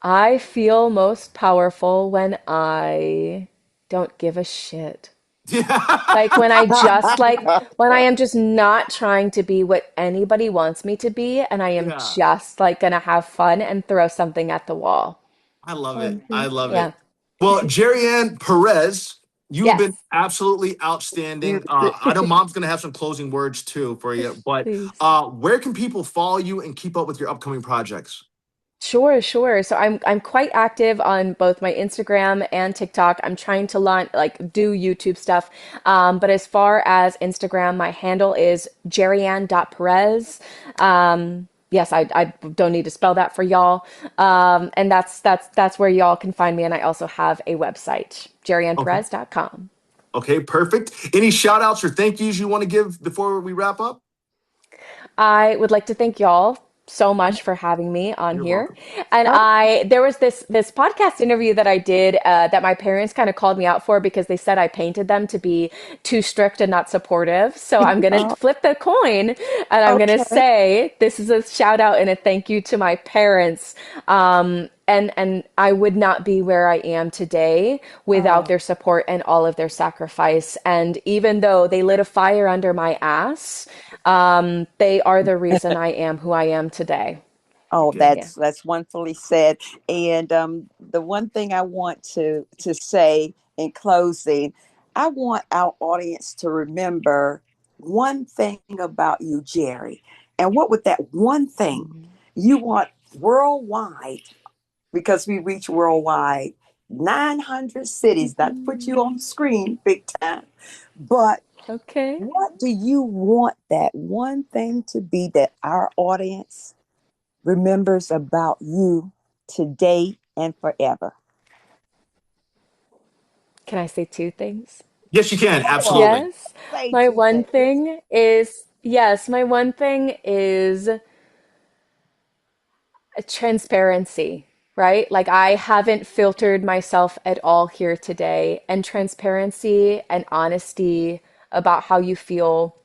I feel most powerful when I don't give a shit. Like Yeah. when I just like when I am just not trying to be what anybody wants me to be and I am Yeah. just like gonna have fun and throw something at the wall. I love it. Um, I love yeah. it. Well, Gerianne Perez, you have been Yes. absolutely You, outstanding. I know Mom's gonna have some closing words too for you, but Please. where can people follow you and keep up with your upcoming projects? Sure, sure. So I'm quite active on both my Instagram and TikTok. I'm trying to launch like do YouTube stuff. But as far as Instagram, my handle is Gerianne.Perez. yes, I don't need to spell that for y'all. And that's where y'all can find me. And I also have a website, Okay. gerianneperez.com. Okay, perfect. Any shout outs or thank yous you want to give before we wrap up? I would like to thank y'all so much for having me on You're here. welcome. And Oh, there was this podcast interview that I did that my parents kind of called me out for because they said I painted them to be too strict and not supportive. So I'm gonna oh, flip the coin and I'm gonna okay. say this is a shout out and a thank you to my parents. And I would not be where I am today without Oh, their support and all of their sacrifice. And even though they lit a fire under my ass, they are the reason I am who I am today. oh, Yeah. Yeah. that's wonderfully said. And the one thing I want to say in closing, I want our audience to remember one thing about you, Jerry. And what would that one thing you want worldwide? Because we reach worldwide, 900 cities. Not to put you on the screen big time, but Okay. what do you want that one thing to be that our audience remembers about you today and forever? Can I say two things? Yes, you can. Sure. Absolutely. Yes. Say two things. My one thing is transparency, right? Like I haven't filtered myself at all here today, and transparency and honesty about how you feel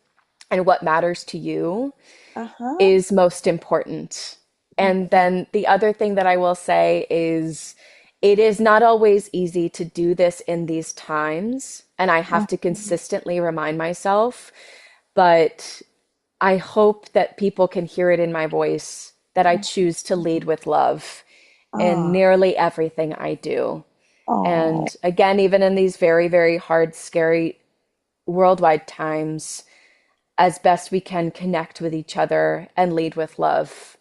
and what matters to you Uh-huh. is most important. And Okay. then the other thing that I will say is it is not always easy to do this in these times, and I have to consistently remind myself, but I hope that people can hear it in my voice that I choose to lead with love in Oh, nearly everything I do. oh, And again, even in these very, very hard, scary worldwide times, as best we can connect with each other and lead with love.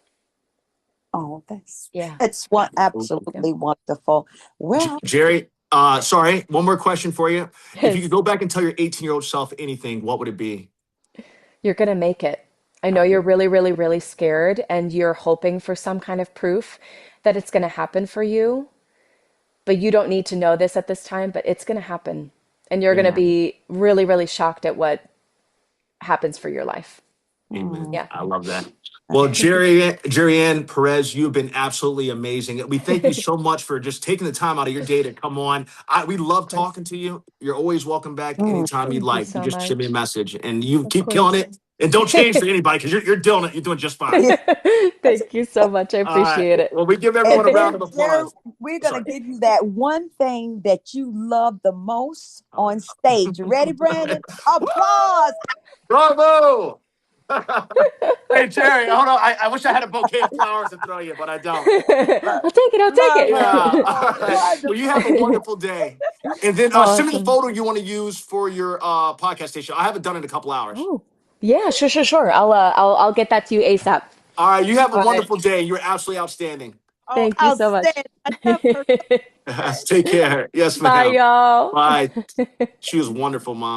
oh, Yeah. that's what Yeah. absolutely wonderful. Well, Jerry, sorry, one more question for you. If you could Yes. go back and tell your 18-year-old self anything, what would it be? You're going to make it. I know you're really, really, really scared and you're hoping for some kind of proof that it's going to happen for you, but you don't need to know this at this time, but it's going to happen. And you're going to Amen. be really, really shocked at what happens for your life. Amen. Yeah. I love that. Well, Gerianne Perez, you've been absolutely amazing. We thank you so much for just taking the time out of your day to come on. We Of love course. talking to you. You're always welcome back mm, anytime you'd Thank you like. You so just send me a much. message, and you Of keep killing course. it. And don't change for anybody because you're doing it. You're doing just fine. Thank you so much. I All right. appreciate it. Well, we give everyone and a round then, of Jerry, applause. we're going to Sorry. give you that one thing that you love the most Oh, on stage. You ready, Brandon? Applause. bravo! Hey, Jerry, hold on. I wish I had a bouquet of flowers to throw you, but I don't. I'll take it. I'll take Yeah. Lovely. All right. Well, you have a Wonderful. wonderful day. And then send me the Awesome. photo you want to use for your podcast station. I haven't done it in a couple hours. Oh, yeah, sure, sure, sure. I'll get that to you ASAP. All right. You have a All right. wonderful day. You're absolutely outstanding. Oh, Thank you so much. outstanding. I love her. Take care. Yes, Bye, ma'am. y'all. Bye. She was wonderful, Mom.